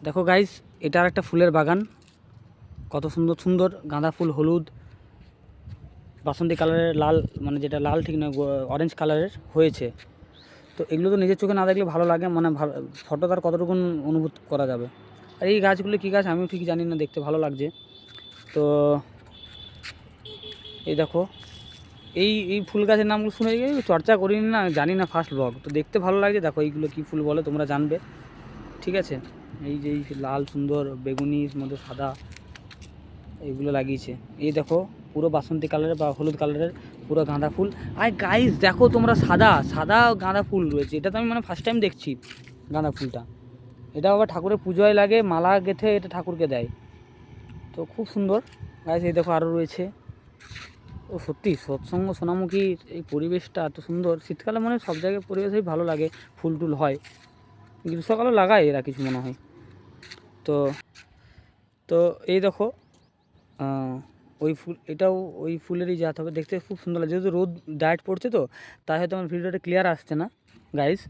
দেখো গাইস, এটা আর একটা ফুলের বাগান। কত সুন্দর সুন্দর গাঁদা ফুল, হলুদ, বাসন্তী কালারের, লাল, মানে যেটা লাল ঠিক নয়, অরেঞ্জ কালারের হয়েছে। তো এগুলো তো নিজের চোখে না দেখলে ভালো লাগে, মানে ফটো তার কতটুকুন অনুভূত করা যাবে। আর এই গাছগুলো কী গাছ আমিও ঠিক জানি না, দেখতে ভালো লাগছে। তো এই দেখো, এই এই ফুল গাছের নামগুলো শুনে চর্চা করিনি না, জানি না, ফার্স্ট ব্লগ। তো দেখতে ভালো লাগছে। দেখো এইগুলো কী ফুল বলে তোমরা জানবে, ঠিক আছে। এই যে এই লাল সুন্দর বেগুনির মধ্যে সাদা, এইগুলো লাগিয়েছে। এই দেখো পুরো বাসন্তী কালারের বা হলুদ কালারের পুরো গাঁদা ফুল। আর গাইস দেখো তোমরা, সাদা সাদা গাঁদা ফুল রয়েছে। এটা তো আমি মানে ফার্স্ট টাইম দেখছি গাঁদা ফুলটা। এটা আবার ঠাকুরের পুজোয় লাগে, মালা গেঁথে এটা ঠাকুরকে দেয়। তো খুব সুন্দর গাইস। এই দেখো আরও রয়েছে। ও সত্যি সৎসঙ্গ সোনামুখী, এই পরিবেশটা এত সুন্দর। শীতকালে মনে হয় সব জায়গায় পরিবেশই ভালো লাগে, ফুল টুল হয়। গ্রীষ্মকালেও লাগায় এরা কিছু মনে হয়। তো তো এই দেখো, ওই ফুল, এটাও ওই ফুলেরই জাত হবে। দেখতে খুব সুন্দর লাগে, যেহেতু রোদ ডাইরেক্ট পড়ছে তো তাই হয়তো আমার ভিডিওটা ক্লিয়ার আসছে না গাইস।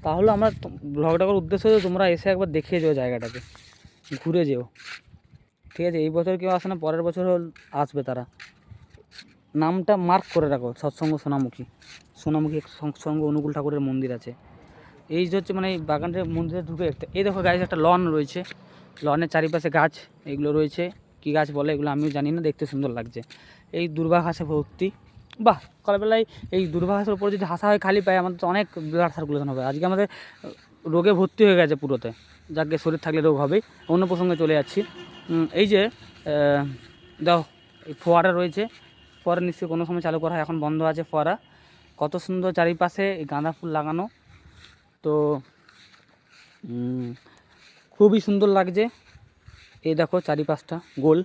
তাহলে আমার ব্লগটা করার উদ্দেশ্য হচ্ছে তোমরা এসে একবার দেখিয়ে যাও জায়গাটাকে, ঘুরে যেও, ঠিক আছে। এই বছর কেউ আসে না, পরের বছর আসবে তারা। নামটা মার্ক করে রাখো, সৎসঙ্গ সোনামুখী। সোনামুখী সৎসঙ্গ অনুকূল ঠাকুরের মন্দির আছে। এই যে হচ্ছে মানে এই বাগানটার মন্দিরে ঢুকে একটা, এই দেখো গাছ একটা লন রয়েছে। লনের চারিপাশে গাছ এগুলো রয়েছে। কী গাছ বলে এগুলো আমিও জানি না, দেখতে সুন্দর লাগছে। এই দুর্বা ঘাসে ভর্তি। বাহ, সকালবেলায় এই দুর্বা ঘাসের উপর যদি হাসা হয় খালি পায়, আমাদের তো অনেক ব্লাড সার্কুলেশন হবে। আজকে আমাদের রোগে ভর্তি হয়ে গেছে পুরোতে। যাকে শরীর থাকলে রোগ হবেই। অন্য প্রসঙ্গে চলে যাচ্ছি। এই যে দাও, এই ফোয়ারা রয়েছে। ফোয়ারা নিশ্চয়ই কোনো সময় চালু করা হয়, এখন বন্ধ আছে ফোয়ারা। কত সুন্দর চারিপাশে এই গাঁদা ফুল লাগানো। তো খুবই সুন্দর লাগছে। এই দেখো চারিপাশটা গোল।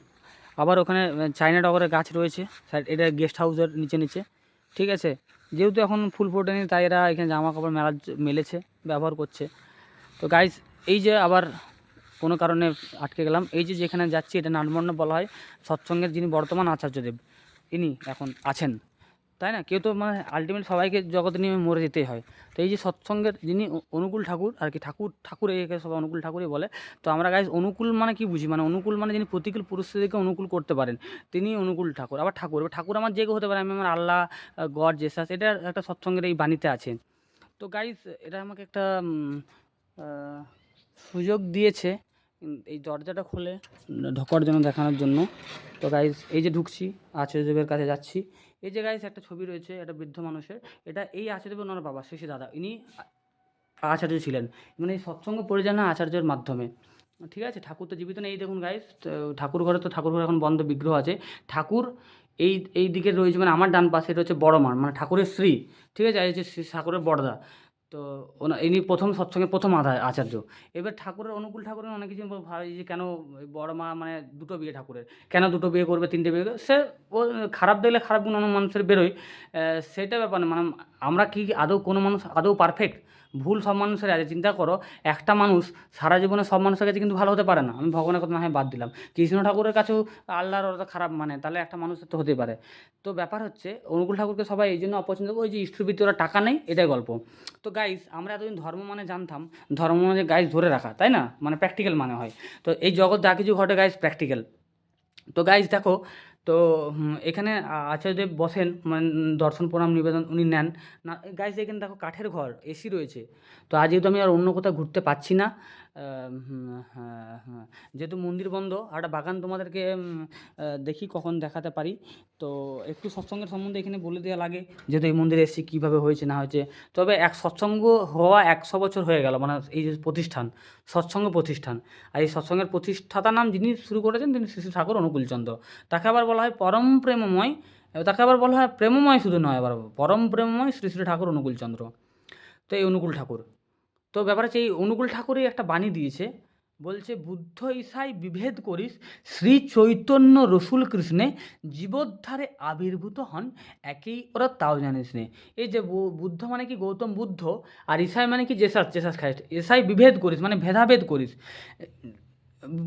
আবার ওখানে চায়না ডগরের গাছ রয়েছে, এটা গেস্ট হাউসের নিচে নিচে, ঠিক আছে। যেহেতু এখন ফুল ফোটেনি তাই এরা এখানে জামা কাপড় মেলেছে, ব্যবহার করছে। তো গাইস, এই যে আবার কোনো কারণে আটকে গেলাম। এই যে যেখানে যাচ্ছি এটা নাটমণ্ডপ বলা হয়। সৎসঙ্গের যিনি বর্তমান আচার্যদেব, ইনি এখন আছেন, তাই না। কেউ তো মানে আলটিমেট সবাইকে জগতে নিয়ে মরে যেতেই হয়। তো এই যে সৎসঙ্গের যিনি অনুকূল ঠাকুর আর কি, ঠাকুর একে সবাই অনুকূল ঠাকুরই বলে। তো আমরা গাইস অনুকূল মানে কি বুঝি, মানে অনুকূল মানে যিনি প্রতিকূল পরিস্থিতিকে অনুকূল করতে পারেন, তিনি অনুকূল ঠাকুর। আবার ঠাকুর আমার যে কেউ হতে পারে, আমি আমার আল্লাহ, গড, জেসাস, এটা একটা সৎসঙ্গের এই বাণীতে আছে। তো গাইস এটা আমাকে একটা সুযোগ দিয়েছে এই দরজাটা খুলে ঢোকার জন্য, দেখানোর জন্য। তো গাইস এই যে ঢুকছি, আচার্যদেবের কাছে যাচ্ছি। এই যে গাইস একটা ছবি রয়েছে, একটা বৃদ্ধ মানুষের। এটা এই আচার্যদেব ওনার বাবা শ্রী শ্রী দাদা, ইনি আচার্য ছিলেন, মানে এই সৎসঙ্গ পরিচালনা আচার্যের মাধ্যমে, ঠিক আছে। ঠাকুর তো জীবিত নেই, এই দেখুন গাইস। ঠাকুর ঘরে, তো ঠাকুর ঘরে এখন বন্ধ, বিগ্রহ আছে। ঠাকুর এই এই দিকে রয়েছে, মানে আমার ডান পাশে এটা হচ্ছে বড় মা, মানে ঠাকুরের স্ত্রী, ঠিক আছে। আর এই যে ঠাকুরের বড়দা। তো ইনি প্রথম সৎসঙ্গের প্রথম আচার্য। এবার ঠাকুরের অনুকূল ঠাকুরের অনেক কিছু ভাবে যে কেন বড় মা মানে দুটো বিয়ে ঠাকুরের, কেন দুটো বিয়ে করবে, তিনটে বিয়ে করবে। সে ও খারাপ দেখলে খারাপ গুণ অন্য মানুষের বেরোয়, সেটা ব্যাপার না। মানে আমরা কি আদৌ কোনো মানুষ আদৌ পারফেক্ট? ভুল সব মানুষের আছে। চিন্তা করো, একটা মানুষ সারা জীবনে সব মানুষের কাছে কিন্তু ভালো হতে পারে না। আমি ভগবানের কথা না হয় বাদ দিলাম, কৃষ্ণ ঠাকুরের কাছেও আল্লাহর ওরা খারাপ, মানে তাহলে একটা মানুষের তো হতেই পারে। তো ব্যাপার হচ্ছে অনুকূল ঠাকুরকে সবাই এই জন্য অপছন্দ করে, ওই যে স্ত্রীবৃত্তি, ওরা টাকা নেই, এটাই গল্প। তো গাইস আমরা এতদিন ধর্ম মানে জানতাম, ধর্ম মানে গাইস ধরে রাখা, তাই না, মানে প্র্যাকটিক্যাল মানে হয়। তো এই জগৎ যা কিছু ঘটে গাইস প্র্যাকটিক্যাল। তো গাইস দেখো, তো এখানে আচার্যদেব বসেন, মানে দর্শন প্রণাম নিবেদন উনি নেন না। গাইস এখানে দেখো কাঠের ঘর, এসি রয়েছে। তো আজ যেহেতু আমি আর অন্য কোথাও ঘুরতে পাচ্ছি না, হ্যাঁ হ্যাঁ, যেহেতু মন্দির বন্ধ, আর একটা বাগান তোমাদেরকে দেখি কখন দেখাতে পারি। তো একটু সৎসঙ্গের সম্বন্ধে এখানে বলে দেওয়া লাগে, যেহেতু এই মন্দিরে এসেছি, কীভাবে হয়েছে না হয়েছে। তবে সৎসঙ্গ হওয়া 100 বছর হয়ে গেল, মানে এই যে প্রতিষ্ঠান, সৎসঙ্গ প্রতিষ্ঠান। আর এই সৎসঙ্গের প্রতিষ্ঠাতার নাম যিনি শুরু করেছেন তিনি শ্রী শ্রী ঠাকুর অনুকূলচন্দ্র। তাকে আবার বলা হয় পরম প্রেমময়। তাকে আবার বলা হয় প্রেমময়, শুধু নয়, আবার পরম প্রেমময় শ্রী শ্রী ঠাকুর অনুকূলচন্দ্র। তো এই অনুকূল ঠাকুর, তো ব্যাপার হচ্ছে এই অনুকূল ঠাকুরই একটা বাণী দিয়েছে। বলছে, বুদ্ধ ঈশাই বিভেদ করিস, শ্রী চৈতন্য রসুল কৃষ্ণে জীবোদ্ধারে আবির্ভূত হন, একেই ওরা তাও জানিস নে। এই যে বুদ্ধ মানে কি গৌতম বুদ্ধ, আর ঈশাই মানে কি জেসাস খ্রাইস্ট। ঈশাই বিভেদ করিস মানে ভেদাভেদ করিস,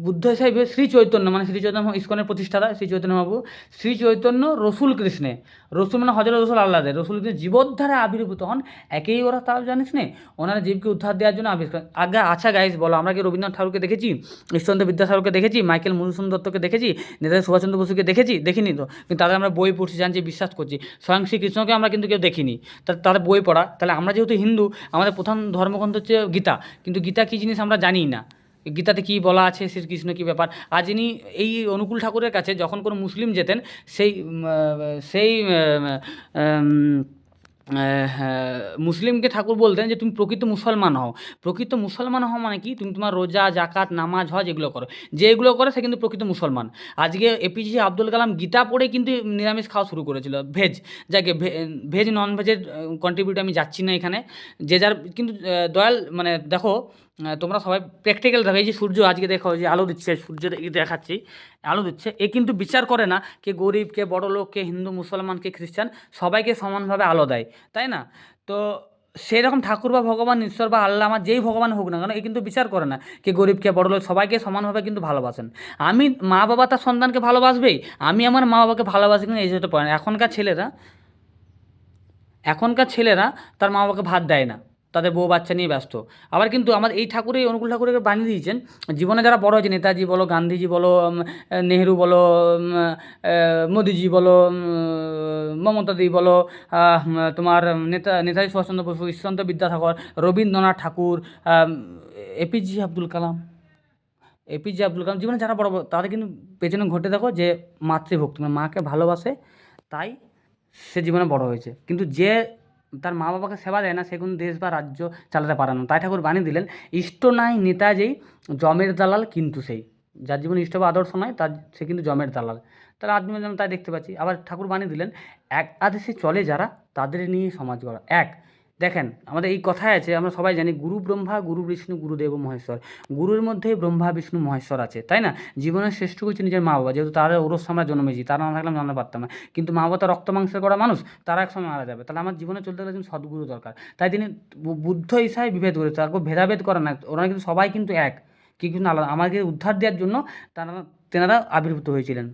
বুদ্ধ হিসাবে শ্রী চৈতন্য, মানে শ্রী চৈতন্য ইস্কনের প্রতিষ্ঠাতা শ্রী চৈতন্য মহাপ্রভু, শ্রী চৈতন্য রসুল কৃষ্ণে, রসুল মানে হজরত রসুল আল্লাহদের, রসুল কৃষ্ণ জীবোদ্ধারে আবির্ভূত হন, একেই ওরা তাও জানিস নে, ওনারা জীবকে উদ্ধার দেওয়ার জন্য আবিষ্কার। আগে আচ্ছা গাইস বলো, আমরা কি রবীন্দ্রনাথ ঠাকুরকে দেখেছি, ঈশ্বরচন্দ্র বিদ্যাসাগরকে দেখেছি, মাইকেল মধুসূদন দত্তকে দেখেছি, নেতাজি সুভাষচন্দ্র বসুকে দেখেছি? দেখিনি তো, কিন্তু তাদের আমরা বই পড়ছি, জানছি, বিশ্বাস করছি। স্বয়ং শ্রীকৃষ্ণকে আমরা কিন্তু কেউ দেখিনি, তাদের বই পড়া। তাহলে আমরা যেহেতু হিন্দু, আমাদের প্রধান ধর্মগ্রন্থ হচ্ছে গীতা, কিন্তু গীতা কী জিনিস আমরা জানিই না, গীতাতে কী বলা আছে, শ্রীকৃষ্ণ কী ব্যাপার। আজ ইনি এই অনুকূল ঠাকুরের কাছে যখন কোনো মুসলিম যেতেন, সেই সেই মুসলিমকে ঠাকুর বলতেন যে তুমি প্রকৃত মুসলমান হও। প্রকৃত মুসলমান হও মানে কি, তুমি তোমার রোজা, জাকাত, নামাজ, হজ এগুলো করো। যে এগুলো করে সে কিন্তু প্রকৃত মুসলমান। আজকে এপিজে আব্দুল কালাম গীতা পড়ে কিন্তু নিরামিষ খাওয়া শুরু করেছিল, ভেজ। যাকে ভেজ নন ভেজের কন্ট্রিবিউট আমি যাচ্ছি না এখানে, যে যার কিন্তু দয়াল মানে দেখো, তোমরা সবাই প্র্যাকটিক্যাল দেখো, এই যে সূর্য আজকে দেখো যে আলো দিচ্ছে, সূর্য দেখাচ্ছি আলো দিচ্ছে, এ কিন্তু বিচার করে না কে গরিব, কে বড় লোক, কে হিন্দু, মুসলমান, কে খ্রিস্টান, সবাইকে সমানভাবে আলো দেয়, তাই না? তো সেরকম ঠাকুর বা ভগবান, ঈশ্বর বা আল্লাহ, আমার যেই ভগবান হোক না কেন, এ কিন্তু বিচার করে না কে গরিব, কে বড় লোক, সবাইকে সমানভাবে কিন্তু ভালোবাসেন। আমি মা বাবা তার সন্তানকে ভালোবাসবেই, আমি আমার মা বাবাকে ভালোবাসি, কিন্তু এই যেটা পড়ে না এখনকার ছেলেরা তার মা বাবাকে ভাত দেয় না, তাদের বউ বাচ্চা নিয়ে ব্যস্ত। আবার কিন্তু আমার এই ঠাকুরের, অনুকূল ঠাকুরের বানিয়ে দিয়েছেন, জীবনে যারা বড় হয়েছে, নেতাজি বলো, গান্ধীজি বলো, নেহেরু বলো, মোদিজি বলো, মমতাদি বলো, তোমার নেতাজি সুভাষচন্দ্র বসু, ঈশ্বরচন্দ্র বিদ্যাসাগর, রবীন্দ্রনাথ ঠাকুর, এপিজে আব্দুল কালাম, জীবনে যারা বড় বড়, তাদের কিন্তু পেছনে ঘটে দেখো যে মাতৃভক্তি, মানে মাকে ভালোবাসে, তাই সে জীবনে বড় হয়েছে। কিন্তু যে তার মা বাবাকে সেবা দেয় না, সে কিন্তু দেশ বা রাজ্য চালাতে পারে না। তাই ঠাকুর বানিয়ে দিলেন, ইষ্ট নাই নেতা যেই, জমের দালাল কিন্তু সেই। যার জীবনে ইষ্ট বা আদর্শ নয়, তার সে কিন্তু জমের দালাল। তাহলে আদমি যেমন তাই দেখতে পাচ্ছি। আবার ঠাকুর বানিয়ে দিলেন, এক আদেশে চলে যারা, তাদের নিয়ে সমাজ গড়া। এক, দেখেন আমাদের এই কথায় আছে, আমরা সবাই জানি গুরু ব্রহ্মা, গুরু বিষ্ণু, গুরুদেব মহেশ্বর। গুরুর মধ্যেই ব্রহ্মা, বিষ্ণু, মহেশ্বর আছে, তাই না? জীবনের শ্রেষ্ঠ হচ্ছে নিজের মা বাবা, যেহেতু তারা ওরস আমরা জন্মেছি, তারা না থাকলে আমি জানতে পারতাম না। কিন্তু মা বাবা তো রক্ত মাংসের করা মানুষ, তারা এক সময় মারা যাবে। তাহলে আমার জীবনে চলতে গেলে একজন সদ্গুরু দরকার। তাই তিনি বুদ্ধ হিসাবে বিভেদ করেছে, তারপর ভেদাভেদ করে না, ওরা কিন্তু সবাই কিন্তু এক, কি কিন্তু আলাদা। আমাকে উদ্ধার দেওয়ার জন্য তেনারা আবির্ভূত হয়েছিলেন।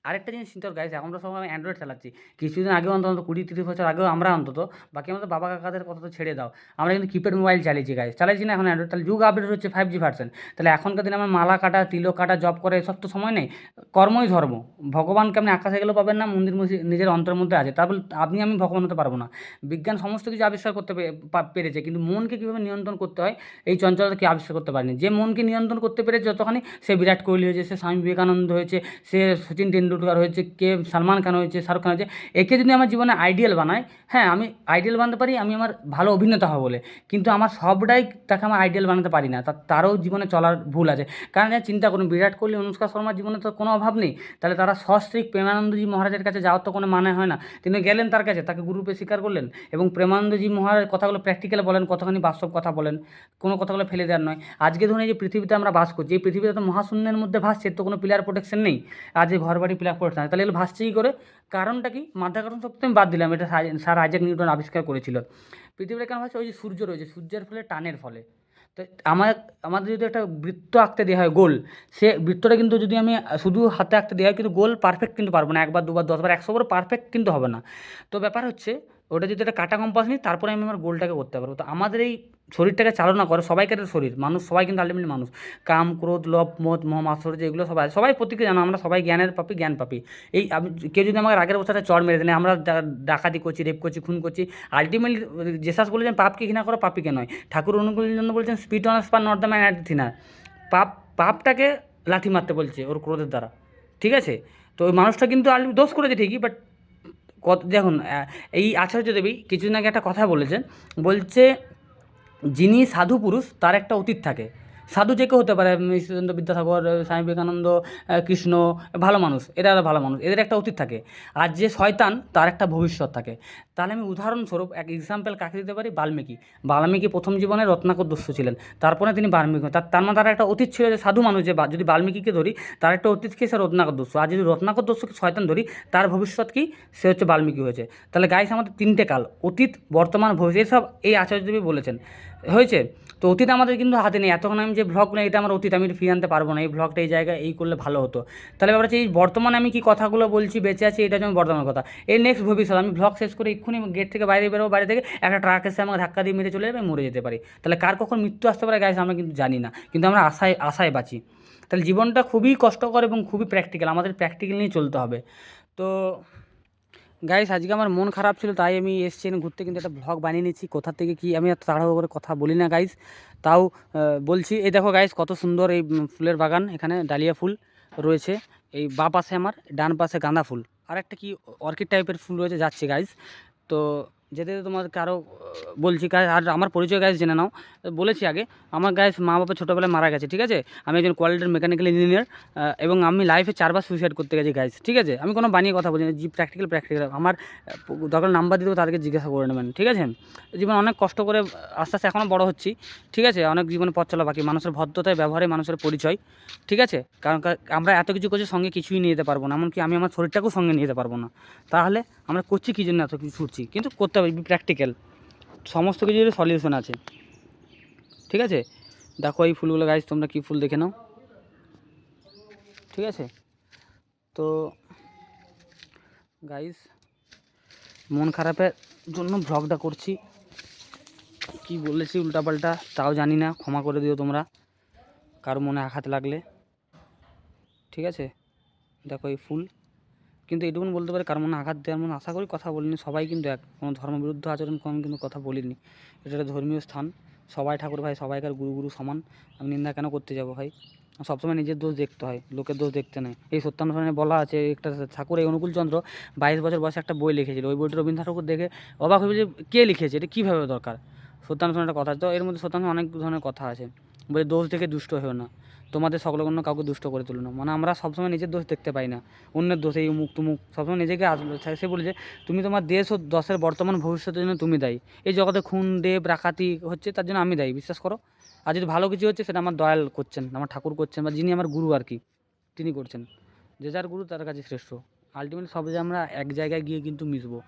আরেকটা জিনিস চিন্তা গাইজ, এখন তো সব আমি অ্যান্ড্রয়েড চালাচ্ছি, কিছুদিন আগেও অন্তত 20-30 বছর আগেও আমরা অন্তত, বাকি আমাদের বাবা কাকাদের কথা তো ছেড়ে দাও, আমরা কিন্তু কিপ্যাড মোবাইল চালিয়েছি গাইজ, চালাইছি না এখন অ্যান্ড্রয়েড। তাহলে যুগ আপডেট হচ্ছে 5G ভার্সন। তাহলে এখনকার দিনে আমার মালা কাটা, তিলক কাটা, জব করে এসব তো সময় নেই। কর্মই ধর্ম। ভগবানকে আপনি আকাশে গেলেও পাবেন না, মন্দির মসজিদ নিজের অন্তরের মধ্যে আছে, তারপর আপনি আমি ভগবান হতে পারবো না। বিজ্ঞান সমস্ত কিছু আবিষ্কার করতে পেরেছে, কিন্তু মনকে কীভাবে নিয়ন্ত্রণ করতে হয়, এই চঞ্চলতা কি আবিষ্কার করতে পারেনি। যে মনকে নিয়ন্ত্রণ করতে পেরেছে যতখানি, সে বিরাট কোহলি হয়েছে, সে স্বামী বিবেকানন্দ হয়েছে, সে সচিন টেন্ডুলকার হয়েছে, কে সালমান খান হয়েছে, শাহরুখ খান হয়েছে। একে যদি আমার জীবনে আইডিয়াল বানায়, হ্যাঁ আমি আইডিয়াল বানাতে পারি, আমি আমার ভালো অভিনেতা হব বলে, কিন্তু আমার সবটাই তাকে আমার আইডিয়াল বানাতে পারি না, তারও জীবনে চলার ভুল আছে। কারণ চিন্তা করুন, বিরাট কোহলি, অনুষ্কা শর্মার জীবনে তো কোনো অভাব নেই, তাহলে তারা সস্ত্রীক প্রেমানন্দজি মহারাজের কাছে যাওয়ার তো কোনো মানে হয় না। তিনি গেলেন তার কাছে, তাকে গুরুরূপে স্বীকার করলেন, এবং প্রেমানন্দজি মহারাজ কথাগুলো প্র্যাকটিক্যাল বলেন, কতখানি বাস্তব কথা বলেন, কোনো কথাগুলো ফেলে দেওয়ার নয়। আজকে ধরুন এই যে পৃথিবীতে আমরা বাস করছি, এই পৃথিবীতে তো মহাশূন্যের মধ্যে ভাসছে, তো কোনো পিলার প্রোটেকশন নেই। আজ ঘর বাড়ি পিলার প্রোটেকশন, তাহলে এগুলো ভাসছে কী করে? কারণটা কি? মাধ্যাকর্ষণ শক্তি আমি বাদ দিলাম, এটা স্যার আইজ্যাক নিউটন আবিষ্কার করেছিল। পৃথিবীটা কেন ভাসছে? ওই যে সূর্য রয়েছে, সূর্যের ফলে টানের ফলে। তো আমাদের যদি একটা বৃত্ত আঁকতে দেওয়া হয়, গোল, সে বৃত্তটা কিন্তু যদি আমি শুধু হাতে আঁকতে দেওয়া হয়, কিন্তু গোল পারফেক্ট কিন্তু পারবো না, একবার, দুবার, 10বার, 100বার পারফেক্ট কিন্তু হবে না। তো ব্যাপার হচ্ছে, ওটা যদি একটা কাটা কম্পাস নিই, তারপরে আমি আমার গোলটাকে করতে পারবো। তো আমাদের এই শরীরটাকে চালনা করে, সবাইকার শরীর, মানুষ সবাই কিন্তু আলটিমেটলি মানুষ। কাম, ক্রোধ, লোভ, মোহ, মাৎসর্য, এগুলো সবাই প্রত্যেকে জানো, আমরা সবাই জ্ঞানের পাপী, জ্ঞান পাপী। এই কেউ যদি আমাকে রাগের অবস্থাটা চড় মেরে দেয়, আমরা ডাকাতি করছি, রেপ করছি, খুন করছি, আলটিমেটলি জেসাস বলেছেন পাপকে ঘৃণা করো, পাপীকে নয়। ঠাকুর অনুকূলের জন্য বলছেন spit on spar not the man at thinner. পাপটাকে লাথি মারতে বলছে ওর ক্রোধের দ্বারা, ঠিক আছে? তো ওই মানুষটা কিন্তু দোষ করেছে ঠিকই, বাট দেখুন, এই আচার্য দেবী কিছুদিন আগে একটা কথা বলেছেন, বলছে যিনি সাধু পুরুষ, তার একটা অতীত থাকে। সাধু যে কেউ হতে পারে, ঈশ্বরচন্দ্র বিদ্যাসাগর, স্বামী বিবেকানন্দ, কৃষ্ণ, ভালো মানুষ, এরা ভালো মানুষ, এদের একটা অতীত থাকে। আর যে শয়তান, তার একটা ভবিষ্যৎ থাকে। তাহলে আমি উদাহরণস্বরূপ এক এক্সাম্পল কাকে দিতে পারি? বাল্মীকি প্রথম জীবনে রত্নাকর দস্যু ছিলেন, তারপরে তিনি বাল্মীকি, তার মানে তার একটা অতীত ছিল যে সাধু মানুষ। যে যদি বাল্মীকিকে ধরি, তার একটা অতীত কি? সে রত্নাকর দস্যু। আর যদি রত্নাকর দস্যুকে শয়তান ধরি, তার ভবিষ্যৎ কি? সে হচ্ছে বাল্মীকি হয়েছে। তাহলে গাইস, আমাদের তিনটে কাল, অতীত, বর্তমান, ভবিষ্যৎ, এসব এই আচার্যদেবী বলেছেন, হয়েছে। তো অতীত আমাদের কিন্তু হাতে নেই। এতক্ষণ আমি যে ভ্লগ নেই, এটা আমার অতীত, আমি ফিরিয়ে আনতে পারবো না। এই ভ্লগটা এই জায়গায় এই করলে ভালো হতো। তাহলে ব্যাপার হচ্ছে এই বর্তমানে আমি কি কথাগুলো বলছি, বেঁচে আছি, এটা যেমন বর্তমান কথা। এই নেক্সট ভবিষ্যৎ, আমি ভ্লগ শেষ করে এক্ষুনি গেট থেকে বাইরে বেরোবো, বাইরে থেকে একটা ট্রাক এসে আমাকে ধাক্কা দিয়ে মেরে চলে যাবে, মরে যেতে পারি। তাহলে কার কখন মৃত্যু আসতে পারে গাইস আমরা কিন্তু জানি না, কিন্তু আমরা আশায় আশায় বাঁচি। তাহলে জীবনটা খুবই কষ্টকর এবং খুবই প্র্যাকটিক্যাল, আমাদের প্র্যাকটিক্যাল নিয়ে চলতে হবে। তো গাইস আজকে আমার মন খারাপ ছিল, তাই আমি এসেছি ঘুরতে, কিন্তু একটা ভ্লগ বানিয়ে নিচ্ছি। কোথা থেকে কি আমি এত তাড়াহুড়ো করে কথা বলি না গাইস, তাও বলছি। এই দেখো গাইস কত সুন্দর এই ফুলের বাগান, এখানে ডালিয়া ফুল রয়েছে, এই বাঁ পাশে আমার, ডান পাশে গাঁদা ফুল, আর একটা কি অর্কিড টাইপের ফুল রয়েছে, যাচ্ছে গাইস। তো যেতে যেতে তোমাদেরকে আরও বলছি গাইস, আর আমার পরিচয় গাইস জেনে নাও। বলেছি আগে, আমার গাইস মা বাবা ছোটোবেলায় মারা গেছে, ঠিক আছে। আমি একজন কোয়ালিটির মেকানিক্যাল ইঞ্জিনিয়ার, এবং আমি লাইফে 4বার সুইসাইড করতে গেছি গাইস, ঠিক আছে। আমি কোনো বানিয়ে কথা বলি না, যে প্র্যাকটিক্যাল আমার দরকার নাম্বার দিয়ে দেবো, তাদেরকে জিজ্ঞাসা করে নেবেন, ঠিক আছে। জীবন অনেক কষ্ট করে আস্তে আস্তে এখনও বড় হচ্ছি, ঠিক আছে। অনেক জীবনে পথ চলা বাকি, মানুষের ভদ্রতায় ব্যবহারে মানুষের পরিচয়, ঠিক আছে। কারণ আমরা এত কিছু করছি, সঙ্গে কিছুই নিয়ে যেতে পারবো না, এমনকি আমি আমার শরীরটাকেও সঙ্গে নিয়ে যেতে পারবো না। তাহলে আমরা করছি কী জন্য এত কিছু ছুটছি, কিন্তু করতে হবে প্র্যাকটিক্যাল, সমস্ত কিছুর সলিউশন আছে, ঠিক আছে। দেখো এই ফুলগুলো গাইস, তোমরা কী ফুল দেখে নাও, ঠিক আছে। তো গাইস মন খারাপের জন্য ভ্লগটা করছি, কি বলেছি উল্টাপাল্টা তাও জানি না, ক্ষমা করে দিও তোমরা কারো মনে আঘাত লাগলে, ঠিক আছে। দেখো এই ফুল, কিন্তু এটুকুন বলতে পারে কারো মনে আঘাত দেওয়ার মনে আশা করি কথা বলিনি, সবাই কিন্তু এক, কোনো ধর্মবিরুদ্ধ আচরণ আমি কিন্তু কথা বলিনি। এটা একটা ধর্মীয় স্থান, সবাই ঠাকুর ভাই, সবাইকার গুরু সমান, আমি নিন্দা কেন করতে যাবো ভাই। সবসময় নিজের দোষ দেখতে হয়, লোকের দোষ দেখতে নেই। এই সত্যানুষ্ঠানে বলা আছে, একটা ঠাকুর এই অনুকূলচন্দ্র 22 বছর বয়সে একটা বই লিখেছিল, ওই বইটা রবীন্দ্রনাথ ঠাকুর দেখে অবাক হয়ে যে কে লিখেছে, এটা কীভাবে দরকার। সত্যানুষ্ঠানে একটা কথা, তো এর মধ্যে সত্যানুষ্ঠানে অনেক ধরনের কথা আছে, বলে দোষ দেখে দুষ্ট হয়েও না, তোমাদের সকলগুলো কাউকে দুষ্ট করে তুলো না। মানে আমরা সবসময় নিজের দোষ দেখতে পাই না, অন্যের দোষ, এই উমুক তুমুক, সবসময় নিজেকে সে বলে যে তুমি তোমার দেশ ও দশের বর্তমান ভবিষ্যতের জন্য তুমি দায়ী। এই জগতে খুন দেব ডাকাতি হচ্ছে, তার জন্য আমি দায়ী, বিশ্বাস করো। আর যদি ভালো কিছু হচ্ছে, সেটা আমার দয়াল করছেন, আমার ঠাকুর করছেন, বা যিনি আমার গুরু আর কি, তিনি করছেন। যে যার গুরু তার কাছে শ্রেষ্ঠ। আলটিমেটলি সব যে আমরা এক জায়গায় গিয়ে কিন্তু মিশবো,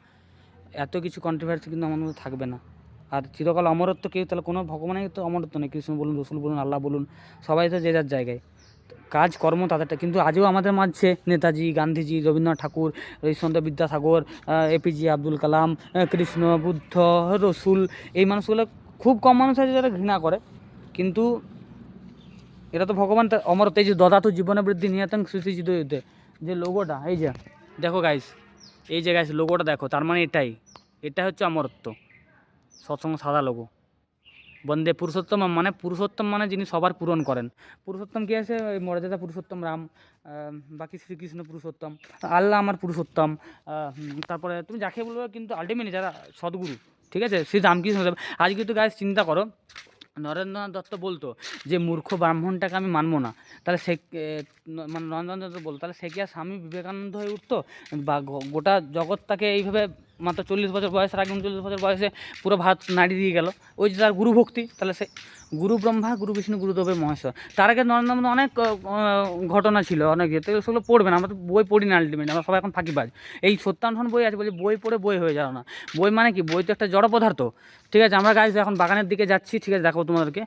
এত কিছু কন্ট্রোভার্সি কিন্তু আমার মধ্যে থাকবে না। আর চিরকাল অমরত্ব কেউ, তাহলে কোনো ভগবানের তো অমরত্ব নেই, কৃষ্ণ বলুন, রসুল বলুন, আল্লাহ বলুন, সবাই তো যে যার জায়গায়, কাজ কর্ম তাদেরটা। কিন্তু আজও আমাদের মাঝে নেতাজি, গান্ধীজি, রবীন্দ্রনাথ ঠাকুর, ঈশ্বরচন্দ্র বিদ্যাসাগর, এপিজে আব্দুল কালাম, কৃষ্ণ, বুদ্ধ, রসুল, এই মানুষগুলো খুব কম মানুষ আছে যারা ঘৃণা করে, কিন্তু এটা তো ভগবান অমরত্ব। এই যে দদাতু জীবনে বৃদ্ধি নিয়তং সুচিজিত যে লোগোটা, এই যে দেখো গাইস, এই যে গাইস লোগোটা দেখো, তার মানে এটা হচ্ছে অমরত্ব, সৎসঙ্গ সাদা লোগো। বন্দে পুরুষোত্তম, মানে পুরুষোত্তম মানে যিনি সবার পূরণ করেন। পুরুষোত্তম কী আছে, ওই মর্যাদা পুরুষোত্তম রাম, বাকি শ্রীকৃষ্ণ পুরুষোত্তম, আল্লাহ আমার পুরুষোত্তম, তারপরে তুমি যাকে বলবে, কিন্তু আলটিমেটলি যারা সদ্গুরু, ঠিক আছে, শ্রী রামকৃষ্ণ। আজ কিন্তু গাইস চিন্তা করো, নরেন্দ্রনাথ দত্ত বলতো যে মূর্খ ব্রাহ্মণটাকে আমি মানবো না, তাহলে সে মানে নরেন্দ্রনাথ দত্ত বলতো, তাহলে সে কি আর স্বামী বিবেকানন্দ হয়ে উঠতো, বা গোটা জগৎটাকে এইভাবে মাত্র 40 বছর বয়সের আগে, 39 বছর বয়সে পুরো ভারত নাড়ি দিয়ে গেল। ওই যে তার গুরু ভক্তি, তাহলে সে গুরু ব্রহ্মা, গুরু বিষ্ণু, গুরুদেবের মহেশ্বর। তার আগে নরেন্দ্র অনেক ঘটনা ছিল, অনেক ইয়ে, তো সেগুলো পড়বে না, আমরা তো বই পড়ি না, আলটিমেট আমরা সবাই এখন ফাঁকিবাজ। এই সত্যানুষ্ঠান বই আছে, বলছি বই পড়ে বই হয়ে যাও না। বই মানে কি, বই তো একটা জড় পদার্থ, ঠিক আছে। আমরা গাইজ এখন বাগানের দিকে যাচ্ছি, ঠিক আছে, দেখো তোমাদেরকে,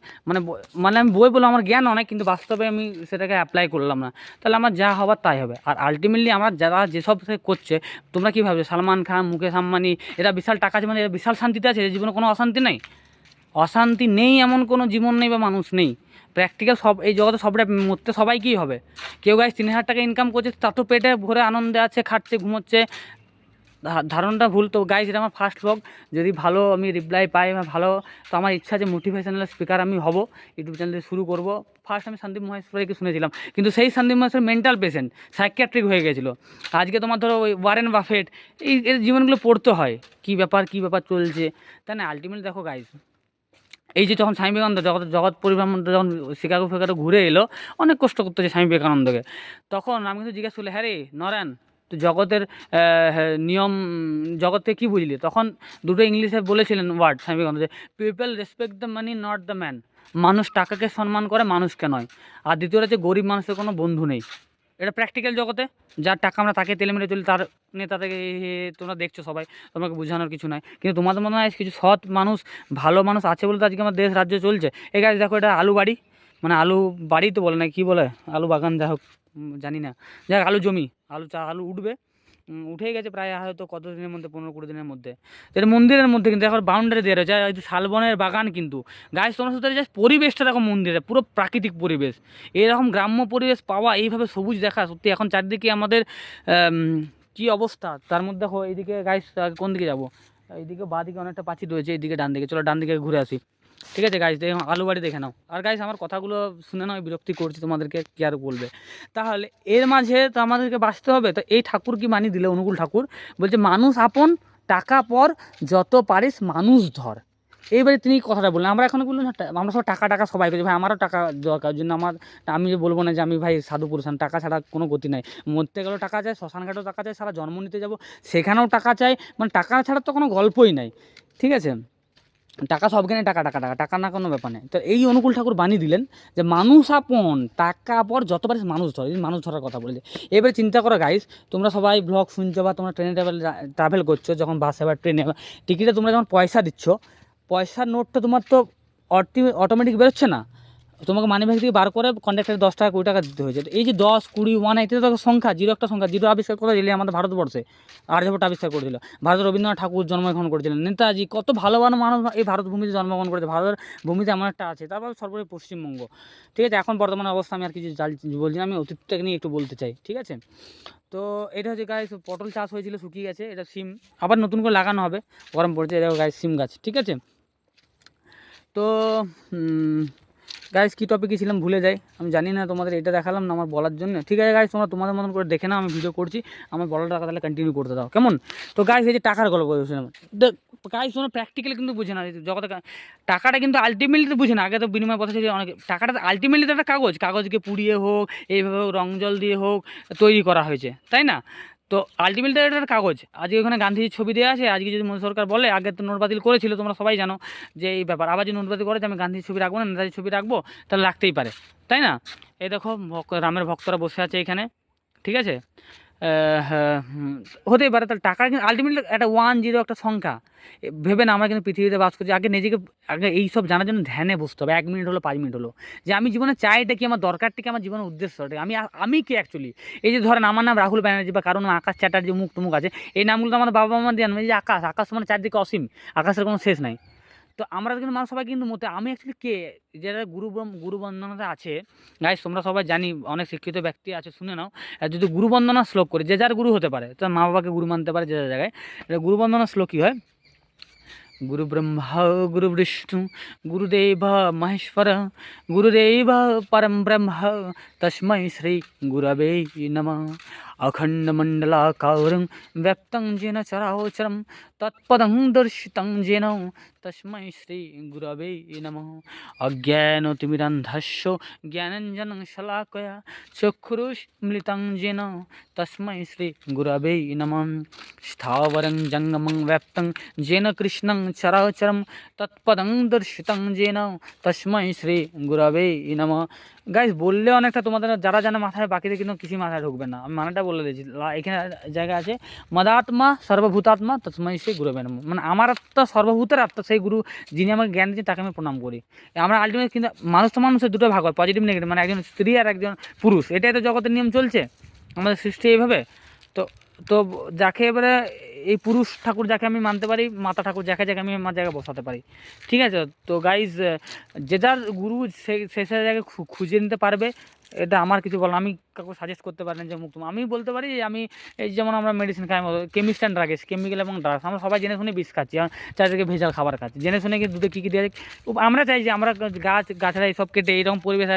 মানে আমি বই বললাম, আমার জ্ঞান অনেক, কিন্তু বাস্তবে আমি সেটাকে অ্যাপ্লাই করলাম না, তাহলে আমার যা হবার তাই হবে। আর আলটিমেটলি আমার যারা যেসব করছে, তোমরা কী ভাবছো, সালমান খান, মুকেশ আম্বানি, এরা বিশাল টাকা আছে, মানে এরা বিশাল শান্তিতে আছে, জীবনে কোনো অশান্তি নেই। অশান্তি নেই এমন কোনো জীবন নেই বা মানুষ নেই। প্র্যাকটিক্যাল সব এই জগতে সবটা মরতে সবাই কী হবে। কেউ গাইজ 3,000 টাকা ইনকাম করছে, তার তো পেটে ভরে আনন্দে আছে, খাচ্ছে, ঘুমোচ্ছে, ধারণটা ভুল। তো গাইজ এটা আমার ফার্স্ট ব্লগ, যদি ভালো আমি রিপ্লাই পাই বা ভালো, তো আমার ইচ্ছা যে মোটিভেশনাল স্পিকার আমি হব, ইউটিউব চ্যানেল শুরু করব। ফার্স্ট আমি সন্দীপ মহেশ্বরীকে শুনেছিলাম, কিন্তু সেই Sandeep Maheshwar mental patient, psychiatric হয়ে গেছিলো। আজকে তোমার ধরো ওই ওয়ারেন বাফেট, এর জীবনগুলো পড়তে হয়, কী ব্যাপার চলছে, তাই না। আলটিমেটলি দেখো গাইজ, এই যে যখন স্বামী বিবেকানন্দ জগৎ পরিভ্রমণ, যখন শিকাগো ফিকাগো ঘুরে এলো, অনেক কষ্ট করতে হচ্ছে স্বামী বিবেকানন্দকে, তখন আমি কিন্তু জিজ্ঞাসা করলে, হ্যাঁ রে নরেন, তো জগতের নিয়ম, জগতে কী বুঝলি, তখন দুটো ইংলিশে বলেছিলেন ওয়ার্ড স্বামী বিবেকানন্দ, যে people respect the money not the man, মানুষ টাকাকে সম্মান করে, মানুষকে নয়। আর দ্বিতীয়টা হচ্ছে গরিব মানুষের কোনো বন্ধু নেই। এটা প্র্যাকটিক্যাল জগতে যার টাকা আমরা তাকে তেলে মেরে চলি, তার নেতা থেকে তোমরা দেখছো সবাই, তোমাকে বোঝানোর কিছু নাই। কিন্তু তোমাদের মনে হয় কিছু সৎ মানুষ, ভালো মানুষ আছে বলে তো আজকে আমার দেশ রাজ্য চলছে। এই গাছ দেখো, এটা আলু বাড়ি, মানে আলু বাড়ি তো বলে না, কী বলে, আলু বাগান, যাই হোক জানি না, যাই হোক আলু জমি, আলু উঠবে, উঠেই গেছে প্রায় হয়তো কত দিনের মধ্যে, 15-20 দিনের মধ্যে। এটা মন্দিরের মধ্যে কিন্তু এখন বাউন্ডারি দিয়ে রয়েছে, হয়তো শালবনের বাগান কিন্তু। গাছ তোমরা শুধু জাস্ট পরিবেশটা দেখো, মন্দিরে পুরো প্রাকৃতিক পরিবেশ, এরকম গ্রাম্য পরিবেশ পাওয়া, এইভাবে সবুজ দেখা সত্যি এখন চারদিকে আমাদের কী অবস্থা। তার মধ্যে দেখো এইদিকে গাইস, কোন দিকে যাবো, এইদিকে বাঁ দিকে অনেকটা পাঁচিল রয়েছে, এইদিকে ডান দিকে, চলো ডান দিকে ঘুরে আসি। ঠিক আছে গাইস, দেখো আলু বাড়ি দেখে নাও। আর গাইস আমার কথাগুলো শুনে নাও, বিরক্তি করছি তোমাদেরকে, কি আর বলবে। তাহলে এর মাঝে তো আমাদেরকে বাঁচতে হবে। তো এই ঠাকুর কি মানি দিলে, অনুকূল ঠাকুর বলছে মানুষ আপন টাকা পর, যত পারিস মানুষ ধর। এইবারে তিনি কথাটা বললেন, আমরা এখন বললাম আমরা সব টাকা টাকা সবাই করছি, ভাই আমারও টাকা দরকার, ওই জন্য আমি যে বলবো না যে আমি ভাই সাধু পুরুষ, টাকা ছাড়া কোনো গতি নাই। মরতে গেলেও টাকা চাই, শ্মশান ঘাটেও টাকা চাই, সারা জন্ম নিতে যাবো সেখানেও টাকা চাই, মানে টাকা ছাড়া তো কোনো গল্পই নাই। ঠিক আছে, টাকা সবখানে, টাকা টাকা টাকা টাকা না কোনো ব্যাপার নেই। তো এই অনুকূল ঠাকুর বানিয়ে দিলেন যে মানুষ আপন টাকা পর, যত পারিস মানুষ ধর, এই মানুষ ধরার কথা বলেছে। এবারে চিন্তা করো গাইস, তোমরা সবাই ব্লগ শুনছো বা তোমরা ট্রেনে ট্রাভেল করছো, যখন বাসে বা ট্রেনে টিকিটে তোমরা যখন পয়সা দিচ্ছ, পয়সার নোটটা তোমার তো অটোমেটিক বেরোচ্ছে না, তোমাকে মানি ব্যাগ থেকে বার করে কন্ডাক্টারে 10 টাকা 20 টাকা দিতে হয়েছে। তো এই যে 10, 20, 180 তো সংখ্যা, জিরো একটা সংখ্যা, জিরো আবিষ্কার করে দিলে আমাদের ভারতবর্ষে, আর্যভট্ট আবিষ্কার করে দিল। ভারতের রবীন্দ্রনাথ ঠাকুর জন্মগ্রহণ করেছিলেন, নেতাজি, কত ভালো ভালো মানুষ এই ভারত ভূমিতে জন্মগ্রহণ করেছে, ভারতের ভূমিতে এমন একটা আছে। তারপর সর্বোপরি পশ্চিমবঙ্গ। ঠিক আছে, এখন বর্তমান অবস্থা আমি আর কিছু বলছি না, আমি অতীতটাকে নিয়ে একটু বলতে চাই। ঠিক আছে, তো এটা হচ্ছে গাছ, পটল চাষ হয়েছিল, শুকিয়ে গেছে, এটা সিম আবার নতুন করে লাগানো হবে, গরম পড়েছে, এটা গাছ সিম গাছ। ঠিক আছে, তো গাইস কী টপিকে ছিলাম ভুলে যাই, আমি জানি না, তোমাদের এটা দেখালাম না আমার বলার জন্য। ঠিক আছে গাইস, তোমরা তোমাদের মতন করে দেখে নাও, আমি ভিডিও করছি, আমার বলার টাকা তাহলে কন্টিনিউ করতে দাও, কেমন? তো গাইস এই যে টাকার গল্প বলছিলাম, গাইস তোমরা প্র্যাকটিক্যালি কিন্তু বুঝে না জগতে, টাকাটা কিন্তু আলটিমেটলি বুঝে না। আগে তো বিনিময় কথা ছিল অনেক, টাকাটা আলটিমেটলি তো একটা কাগজকে পুড়িয়ে হোক, এইভাবে হোক, রং জল দিয়ে হোক তৈরি করা হয়েছে, তাই না? তো আলটিমেটলি এটা একটা কাগজ। আজকে ওখানে গান্ধীজির ছবি দেওয়া আছে, আজকে যদি মোদী সরকার বলে, আগে তো নোট বাতিল করেছিল, তোমরা সবাই জানো যে এই ব্যাপার, আবার যদি নোট বাতিল করে যে আমি গান্ধীর ছবি রাখবো না, নেতাজির ছবি রাখবো, তাহলে রাখতেই পারে, তাই না? এই দেখো রামের ভক্তরা বসে আছে এখানে। ঠিক আছে, হ্যাঁ, হতেই পারে। তাহলে টাকা কিন্তু আলটিমেটলি একটা 10 একটা সংখ্যা, ভেবে না আমরা কিন্তু পৃথিবীতে বাস করছি। আগে এইসব জানার জন্য ধ্যানে বসতে হবে, 1 মিনিট হলো, 5 মিনিট হলো, যে আমি জীবনে চাইটা কি, আমার দরকারটা কি, আমার জীবনের উদ্দেশ্যটা আমি কি অ্যাকচুয়ালি। এই যে ধরেন আমার নাম রাহুল ব্যানার্জি বা কারণ আকাশ চ্যাটার্জি, মুখ টুমুক আছে, এই নামগুলো তো আমাদের বাবা মা দিয়ে, এই যে আকাশ মানে চারদিকে অসীম, আকাশের কোনো শেষ নাই। তো আমরা কিন্তু মানুষ সবাই কিন্তু মতে, আমি অ্যাকচুয়ালি কে, যারা গুরু বন্দনাতে আছে গাইস, তোমরা সবাই জানি, অনেক শিক্ষিত ব্যক্তি আছে, শুনে নাও। যদি গুরু বন্দনা শ্লোক করে, যে যার গুরু হতে পারে, তার মা বাবাকে গুরু মানতে পারে যে যার জায়গায়, এটা গুরু বন্দনা শ্লোক কী হয়, गुरु ब्रह्मा गुरु विष्णु गुरुदेव महेश्वर गुरुदेव परम ब्रह्म तस्मै श्री गुरवे नमः अखण्डमण्डलाकारं व्याप्तं येन चराचरं तत्पदं दर्शितं येन तस्मै श्री गुरवे नमः अज्ञानतिमिरान्धस्य ज्ञानाञ्जनं शलाकया चक्षुरुन्मिलितं येन तस्मै श्री गुरवे नमः स्थावरं जङ्गमं व्याप्तं येन कृष्णं चराचरं तत्पदं दर्शितं येन तस्मै श्री गुरवे नमः। গাইস বললে অনেকটা, তোমাদের যারা জানে মাথায়, বাকিদের কিন্তু কিছু মাথায় ঢুকবে না, আমি মানাটা বলে দিয়েছি। এখানে জায়গা আছে, মদাত্মা সর্বভূতাত্মা তস্मै শ্রী গুরবে নমঃ, মানে আমার আত্মা সর্বভূতের আত্মা, সেই গুরু যিনি আমাকে জ্ঞান দিচ্ছেন তাকে আমি প্রণাম করি। আমরা আলটিমেট কিন্তু মানুষ তো মানুষের দুটো ভাগ হয়, পজিটিভ নেগেটিভ, মানে একজন স্ত্রী আর একজন পুরুষ, এটাই তো জগতের নিয়ম চলছে, আমাদের সৃষ্টি এইভাবে। তো তো যাকে এবারে এই পুরুষ ঠাকুর যাকে আমি মানতে পারি, মাতা ঠাকুর যাকে যাকে আমি আমার জায়গায় বসাতে পারি। ঠিক আছে, তো গাইজ যে যার গুরু সে জায়গায় খুঁজে নিতে পারবে, এটা আমার কিছু বলার, আমি কাউকে সাজেস্ট করতে পারি না যে মুক্ত। আমি বলতে পারি যে আমি এই যেমন আমরা মেডিসিন খাই, কেমিস্ট অ্যান্ড ড্রাগস, কেমিক্যাল এবং ড্রাগস, আমরা সবাই জেনে শুনে বিষ খাচ্ছি, চারিদিকে ভেজাল খাবার খাচ্ছি, জেনে শুনে কি দুধে কী কী দেওয়া যায়। আমরা চাই যে আমরা গাছরা এইসব কেটে এইরকম পরিবেশ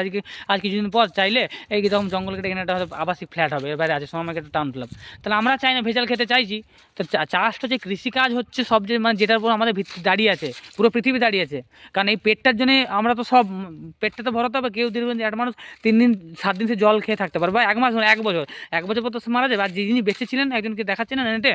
আজ কিছুদিন পর চাইলে এই রকম জঙ্গল কেটে এখানে একটা আবাসিক ফ্ল্যাট হবে, এবারে আছে সময় একটা টাউন ক্লাব, তাহলে আমরা চাই না, ভেজাল খেতে চাইছি। তো চাষটা যে কৃষিকাজ হচ্ছে সবচেয়ে, মানে যেটার উপর আমাদের ভিত্তি দাঁড়িয়ে আছে, পুরো পৃথিবী দাঁড়িয়ে আছে। কারণ এই পেটটার জন্যে আমরা তো সব, পেটটা তো ভরাতে হবে। কেউ দেখবেন যে একটা মানুষ 3 দিন 7 দিন সে জল খেয়ে থাকতে পারবে, বা 1 মাস, 1 বছর পর তো মারা যাবে। আর যিনি বেঁচে ছিলেন, একজনকে দেখাচ্ছেন না নেটে,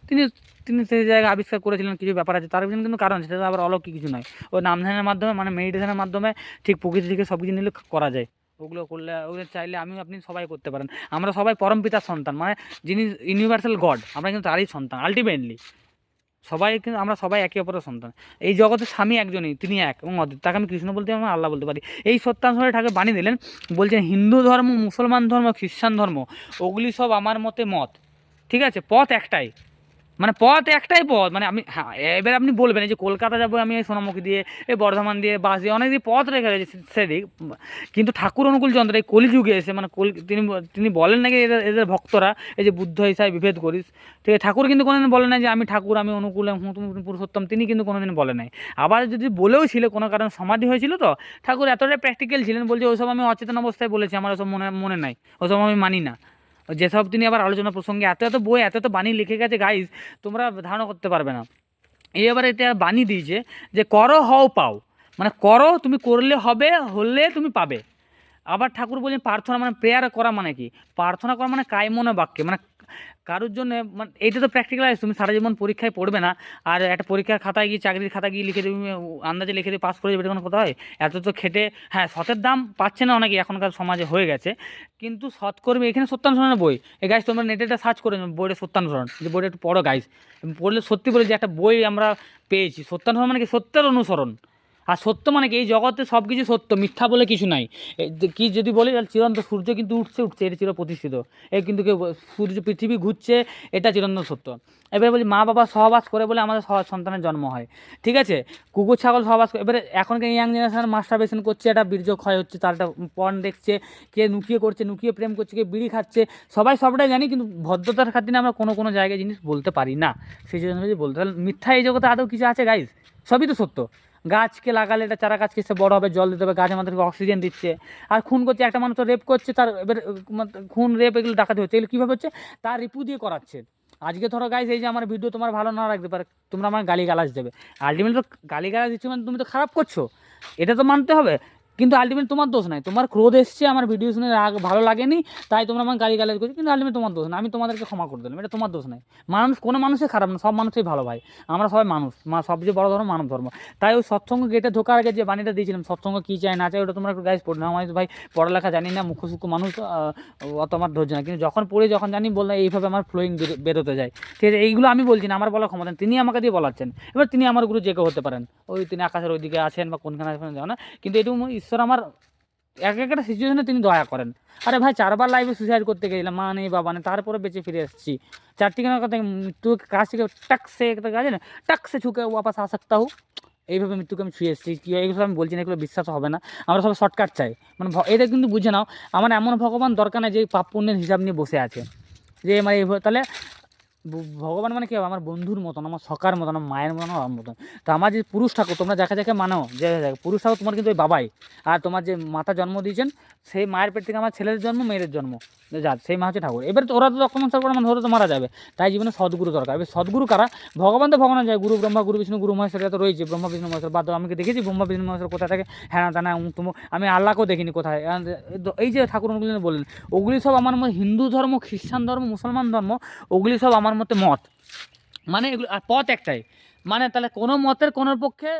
তিনি তিনি সেই জায়গায় আবিষ্কার করেছিলেন, কিছু ব্যাপার আছে, তার কিন্তু কারণ সেটা আবার অলৌকিক কিছু নয়, ওই নাম ধ্যানের মাধ্যমে, মানে মেডিটেশনের মাধ্যমে ঠিক প্রকৃতি থেকে সব কিছু নিলে করা যায়। ওগুলো করলে ওগুলো চাইলে আমি আপনি সবাই করতে পারেন। আমরা সবাই পরম পিতার সন্তান, মানে যিনি ইউনিভার্সাল গড, আমরা কিন্তু তারই সন্তান আলটিমেটলি। সবাই কিন্তু আমরা সবাই একে অপরের সন্তান। এই জগতের স্বামী একজনই, তিনি এক এবং অদ্বিতীয়, তাকে আমি কৃষ্ণ বলতে পারি, আমি আল্লাহ বলতে পারি। এই সত্যানুসারে ঠাকুর বাণী দিলেন, বলছেন হিন্দু ধর্ম, মুসলমান ধর্ম, খ্রিস্টান ধর্ম, ওগুলি সব আমার মতে মত, ঠিক আছে, পথ একটাই, মানে পথ একটাই পথ, মানে আমি হ্যাঁ এবার আপনি বলবেন এই যে কলকাতা যাবো আমি এই সোনামুখী দিয়ে, এই বর্ধমান দিয়ে, বাস দিয়ে, অনেক দিয়ে পথ রেখে রয়েছে সেদিক, কিন্তু ঠাকুর অনুকূল যন্ত্র এই কলিযুগে এসে মানে তিনি তিনি বলেন নাকি এদের এদের ভক্তরা এই যে বুদ্ধ হিসাবে বিভেদ করিস, ঠিক আছে, ঠাকুর কিন্তু কোনোদিন বলে নাই যে আমি ঠাকুর, আমি অনুকূল, তুমি পুরুষোত্তম, তিনি কিন্তু কোনোদিন বলে নাই। আবার যদি বলেও ছিল কোনো কারণ সমাধি হয়েছিল তো, ঠাকুর এতটাই প্র্যাকটিক্যাল ছিলেন, বলছে ওসব আমি অচেতন অবস্থায় বলেছি, আমার ওসব মনে মনে নাই, ওসব আমি মানি না। যেসব তিনি আবার আলোচনা প্রসঙ্গে এত এত বই, এত এত বাণী লিখে গেছে গাইজ, তোমরা ধারণা করতে পারবে না। এই এবার এটা বাণী দিয়েছে যে করো হও পাও, মানে করো তুমি, করলে হবে, হলে তুমি পাবে। আবার ঠাকুর বলছেন প্রার্থনা মানে প্রেয়ার করা মানে কি, প্রার্থনা করা মানে কায়মনে বাক্যে, মানে কারোর জন্য, মানে এইটা তো প্র্যাকটিক্যাল আছে, তুমি সারা জীবন পরীক্ষায় পড়বে না আর একটা পরীক্ষার খাতায় গিয়ে, চাকরির খাতায় গিয়ে লিখে দেবে, আন্দাজে লিখে দিয়ে পাস করে যাবে, এটা কোনো কথা হয়? এত তো খেটে, হ্যাঁ সতের দাম পাচ্ছে না অনেকে এখনকার সমাজে হয়ে গেছে, কিন্তু সৎকর্মী এখানে সত্যানুসরণের বই, এই গাইজ তোমরা নেটে একটা সার্চ করে বইটা সত্যানুসরণ, যে বইটা একটু পড়ো গাইজ, পড়লে সত্যি বলে যে একটা বই আমরা পেয়েছি। সত্যানুসরণ মানে কি, সত্যের অনুসরণ। আর সত্য মানে কি, এই জগতে সব কিছু সত্য, মিথ্যা বলে কিছু নাই। কি যদি বলি চিরন্তন সূর্য কিন্তু উঠছে উঠছে, এটা চির প্রতিষ্ঠিত, এই কিন্তু কেউ সূর্য পৃথিবী ঘুরছে, এটা চিরন্তন সত্য। এবারে বলি মা বাবা সহবাস করে বলে আমাদের সন্তানের জন্ম হয়, ঠিক আছে, কুকুর ছাগল সহবাস করে, এবারে এখনকার ইয়াং জেনারেশন মাস্টারবেশন করছে, একটা বীর্য ক্ষয় হচ্ছে, তার একটা পর্ন দেখছে, কে নুকিয়ে করছে, নুকিয়ে প্রেম করছে, কে বিড়ি খাচ্ছে, সবাই সবটাই জানি, কিন্তু ভদ্রতার খাতিরে আমরা কোনো কোনো জায়গায় জিনিস বলতে পারি না, সেই জন্য যদি বলতে, তাহলে মিথ্যা এই জগতে আদৌ কিছু আছে গাইজ? সবই তো সত্য। গাছকে লাগালে এটা চারা গাছকে সে বড় হবে, জল দিতে হবে, গাছ আমাদেরকে অক্সিজেন দিচ্ছে। আর খুন করছে, একটা মানুষ তো রেপ করছে, তার এবার খুন রেপ এগুলো ডাকাতি হচ্ছে, এগুলো কীভাবে হচ্ছে, তার রিপু দিয়ে করাচ্ছে। আজকে ধরো গাইজ এই যে আমার ভিডিও তোমার ভালো না লাগতে পারে, তোমরা আমার গালিগালাজ দেবে, আলটিমেটলি তো গালিগালাজ দিচ্ছ মানে তুমি তো খারাপ করছো, এটা তো মানতে হবে। কিন্তু আলটিমেট তোমার দোষ নাই, তোমার ক্রোধ এসছে, আমার ভিডিও শুনে ভালো লাগেনি, তাই তোমরা আমার গালিগালাজ করছো, কিন্তু আলটিমেট তোমার দোষ না, আমি তোমাদেরকে ক্ষমা করে দিলাম, এটা তোমার দোষ নাই। মানুষ কোনো মানুষই খারাপ না, সব মানুষই ভালো ভাই, আমরা সবাই মানুষ, সবচেয়ে বড় ধর্ম মানব ধর্ম। তাই ওই সৎসঙ্গ গেটে ঢোকার আগে যে বাণীটা দিয়েছিলাম, সৎসঙ্গ কী চাই না চাই, ওটা তোমরা একটু গাইজ পড়ে না, আমার ভাই পড়ালেখা জানি না, মুখ্য সূক্ষ্ম মানুষ, অত আমার ধৈর্য না, কিন্তু যখন পড়ি যখন জানি বললাম এইভাবে আমার ফ্লোয়িং বেরোতে যায়, ঠিক আছে, এইগুলো আমি বলছি না, আমার বলার ক্ষমতা নেই, তিনি আমাকে দিয়ে বলাচ্ছেন। এবার তিনি আমার গুরু যে কেউ হতে পারেন, ওই তিনি আকাশের ওইদিকে আছেন বা কোনখানে আছেন জানো না, কিন্তু এটুকু ঈশ্বর আমার এক একটা সিচুয়েশনে তিনি দয়া করেন। আরে ভাই 4বার লাইফে সুসাইড করতে গেছিলাম, মা নেই বাবা নেই, তারপরে বেঁচে ফিরে এসেছি, 4টি কেনার কথা, মৃত্যুকে কাছ থেকে টাকসে একটা গাছ না, টাকসে ছুকে ওয়াপাস আ সকতা হু, এইভাবে মৃত্যুকে আমি ছুঁয়ে এসেছি। কী এইগুলো আমি বলছি না, এগুলো বিশ্বাস হবে না, আমরা সবাই শর্টকাট চাই, মানে এটা কিন্তু বুঝে নাও, আমার এমন ভগবান দরকার নেই যে পাপ পুণ্যের হিসাব নিয়ে বসে আছে, যে মানে এইভাবে, তাহলে ভগবান মানে কি হবে, আমার বন্ধুর মতন, আমার সকার মতন, আমার মায়ের মতন, আমার মতন। তো আমার যে পুরুষ ঠাকুর তোমরা যাকে যাকে মানো, যে পুরুষ ঠাকুর তোমার কিন্তু ওই বাবাই, আর তোমার যে মাতা জন্ম দিয়েছেন সেই মায়ের পেট থেকে আমার ছেলের জন্ম, মেয়ের জন্ম, যা সেই মা হচ্ছে ঠাকুর। এবার তো ওরা তো রক্ষণাবেক্ষণ করে, মানে ওরা তো মারা যাবে, তাই জীবনে সদ্গুরু দরকার। এবার সদ্গুরু কারা, ভগবান তো ভগবান যায়, গুরু ব্রহ্মা গুরু বিষ্ণু গুরু মহেশ্বর, এটা তো রয়েছে, ব্রহ্মা বিষ্ণু মহেশ্বর বাদ, আমি দেখেছি ব্রহ্মা বিষ্ণু মহেশ্বর কোথায় থাকে, হ্যাঁ না তুমি, আমি আল্লাহকেও দেখিনি কোথায়। এই যে ঠাকুর ওগুলি বললেন, ওগুলি সব আমার মতে হিন্দু ধর্ম, খ্রিস্টান ধর্ম, মুসলমান ধর্ম, ওগুলি সব আমার মতে মত, মানে এগুলো আর পথ একটাই, মানে তাহলে কোনো মতের কোনো পক্ষে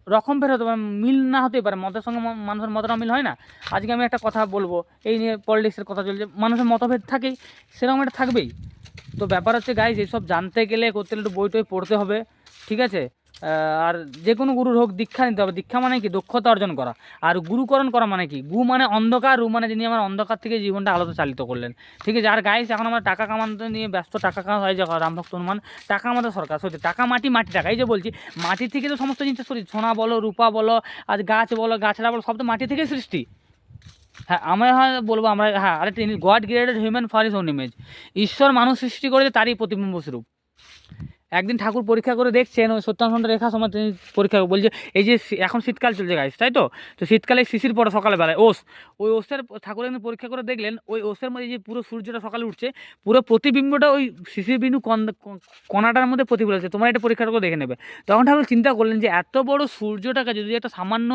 রকম ফের হতে পারে, মিল না হতেই পারে, মতের সঙ্গে মানুষের মতের মিল হয় না। আজকে আমি একটা কথা বলবো, এই নিয়ে পলিটিক্সের কথা চলছে, মানুষের মতভেদ থাকেই, সেরকম একটা থাকবেই। তো ব্যাপার হচ্ছে গাইজ, এইসব জানতে গেলে করতে গেলে একটু বই টই পড়তে হবে, ঠিক আছে। আর যে কোনো গুরুর হোক দীক্ষা নিতে হবে, দীক্ষা মানে কি, দক্ষতা অর্জন করা। আর গুরুকরণ করা মানে কি, গু মানে অন্ধকার, রু মানে যিনি আমার অন্ধকার থেকে জীবনটা আলোতে চালিত করলেন, ঠিক আছে। আর গাইজ এখন আমরা টাকা কামাতে নিয়ে ব্যস্ত, টাকা কামানো হয় যে রামভক্ত হনুমান, টাকা আমাদের সরকার, সত্যি টাকা মাটি, মাটি টাকা, এই যে বলছি মাটি থেকে তো সমস্ত জিনিস সৃষ্টি, সোনা বলো, রূপা বলো, আর গাছ বলো, গাছড়া বলো, সব তো মাটি থেকেই সৃষ্টি। হ্যাঁ আমরা হ্যাঁ বলবো, আমরা হ্যাঁ আরেকটা জিনিস, god created human for his own image, ঈশ্বর মানুষ সৃষ্টি করেছে তারই প্রতিবিম্ব স্বরূপ। একদিন ঠাকুর পরীক্ষা করে দেখছেন, ওই সত্যানুসরণটা রেখার সময় তিনি পরীক্ষা বলছে, এই যে এখন শীতকাল চলছে গাইস, তাই তো, তো শীতকালে শিশির পড়ে সকালবেলায় ওই ওষের ঠাকুর একদিন পরীক্ষা করে দেখলেন, ওই ওষের মধ্যে যে পুরো সূর্যটা সকালে উঠছে, পুরো প্রতিবিম্বটা ওই শিশির বিন্দু কণাটার মধ্যে প্রতিফলিত হচ্ছে, তোমরা এটা পরীক্ষা করে দেখে নেবে। তখন ঠাকুর চিন্তা করলেন যে এত বড় সূর্যটাকে যদি একটা সামান্য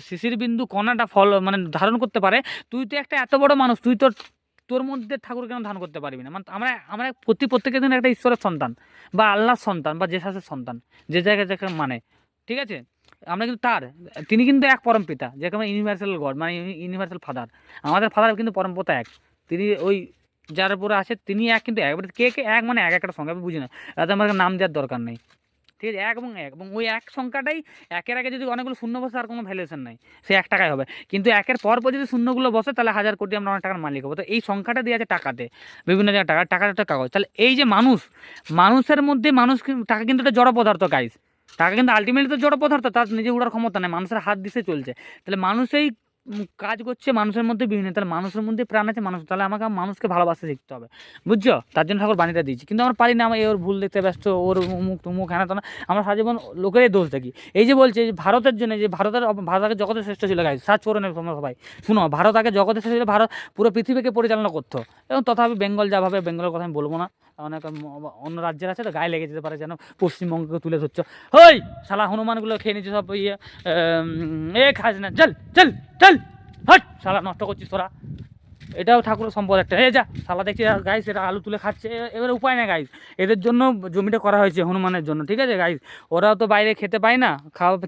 শিশির বিন্দু কণাটা মানে ধারণ করতে পারে, তুই তো একটা এত বড় মানুষ, তুই তো তোর মধ্যে ঠাকুর কেন ধারণ করতে পারবি না, মানে আমরা আমরা প্রত্যেকের দিন একটা ঈশ্বরের সন্তান বা আল্লাহর সন্তান বা জেসাসের সন্তান, যে জায়গায় যাকে মানে, ঠিক আছে। আমরা কিন্তু তিনি কিন্তু এক পরম পিতা, যেরকম ইউনিভার্সাল গড, মানে ইউনিভার্সাল ফাদার। আমাদের ফাদার কিন্তু পরম পিতা এক। তিনি ওই যার উপরে আছে তিনি এক, কিন্তু এক, কে এক মানে এক একটা সংখ্যা, আমি বুঝি না, তাতে আমাকে নাম দেওয়ার দরকার নেই। ঠিক আছে, এক এবং ওই এক সংখ্যাটাই, একের আগে যদি অনেকগুলো শূন্য বসে আর কোনো ভ্যালুয়েশন নাই, সে 1 টাকায় হবে। কিন্তু একের পর যদি শূন্যগুলো বসে তাহলে 1000 কোটি আমরা অনেক টাকার মালিক হবো। তো এই সংখ্যাটা দিয়ে আছে টাকাতে, বিভিন্ন জায়গায় টাকার একটা কাগজ। তাহলে এই যে মানুষের মধ্যে টাকা কিন্তু একটা জড় পদার্থ গাইস। টাকা কিন্তু আলটিমেটলি তো জড় পদার্থ, তার নিজে উড়ার ক্ষমতা নেই, মানুষের হাত দিতে চলছে। তাহলে মানুষই কাজ করছে মানুষের মধ্যে বিভিন্ন, তাহলে মানুষের মধ্যে প্রাণ আছে মানুষ, তাহলে আমাকে মানুষকে ভালোবাসতে শিখতে হবে, বুঝছো? তার জন্য ঠাকুর বাণীটা দিয়েছি। কিন্তু আমরা পারি না, আমার ওর ভুল দেখতে ব্যস্ত, ওর মুখ তুমুক হ্যানা তা, আমরা সারা জীবন লোকেরই দোষ দেখি। এই যে বলছে যে ভারতের জন্য, যে ভারত আগে জগতের শ্রেষ্ঠ ছিল গাইজ, সার্চ করে নেবে তোমরা সবাই, শুনো, ভারত আগে জগতের শ্রেষ্ঠ ছিল, ভারত পুরো পৃথিবীকে পরিচালনা করতো। এবং তথাপি বেঙ্গল যা ভাবে, বেঙ্গলের কথা আমি বলবো না, অনেক অন্য রাজ্যের আছে তো গায়ে লেগে যেতে পারে, যেন পশ্চিমবঙ্গকে তুলে ধরছো, হই শালা হনুমানগুলো খেয়ে নিচ্ছে সব, ইয়ে খাস না, চল চল চল, হট শালা নষ্ট করছিস তোরা। এটাও ঠাকুরের সম্পদ একটা। যা শালা দেখছি গাইস, এরা আলু তুলে খাচ্ছে, এবারে উপায় নেই গাইস, এদের জন্য জমিটা করা হয়েছে হনুমানের জন্য, ঠিক আছে গাইস? ওরাও তো বাইরে খেতে পায় না,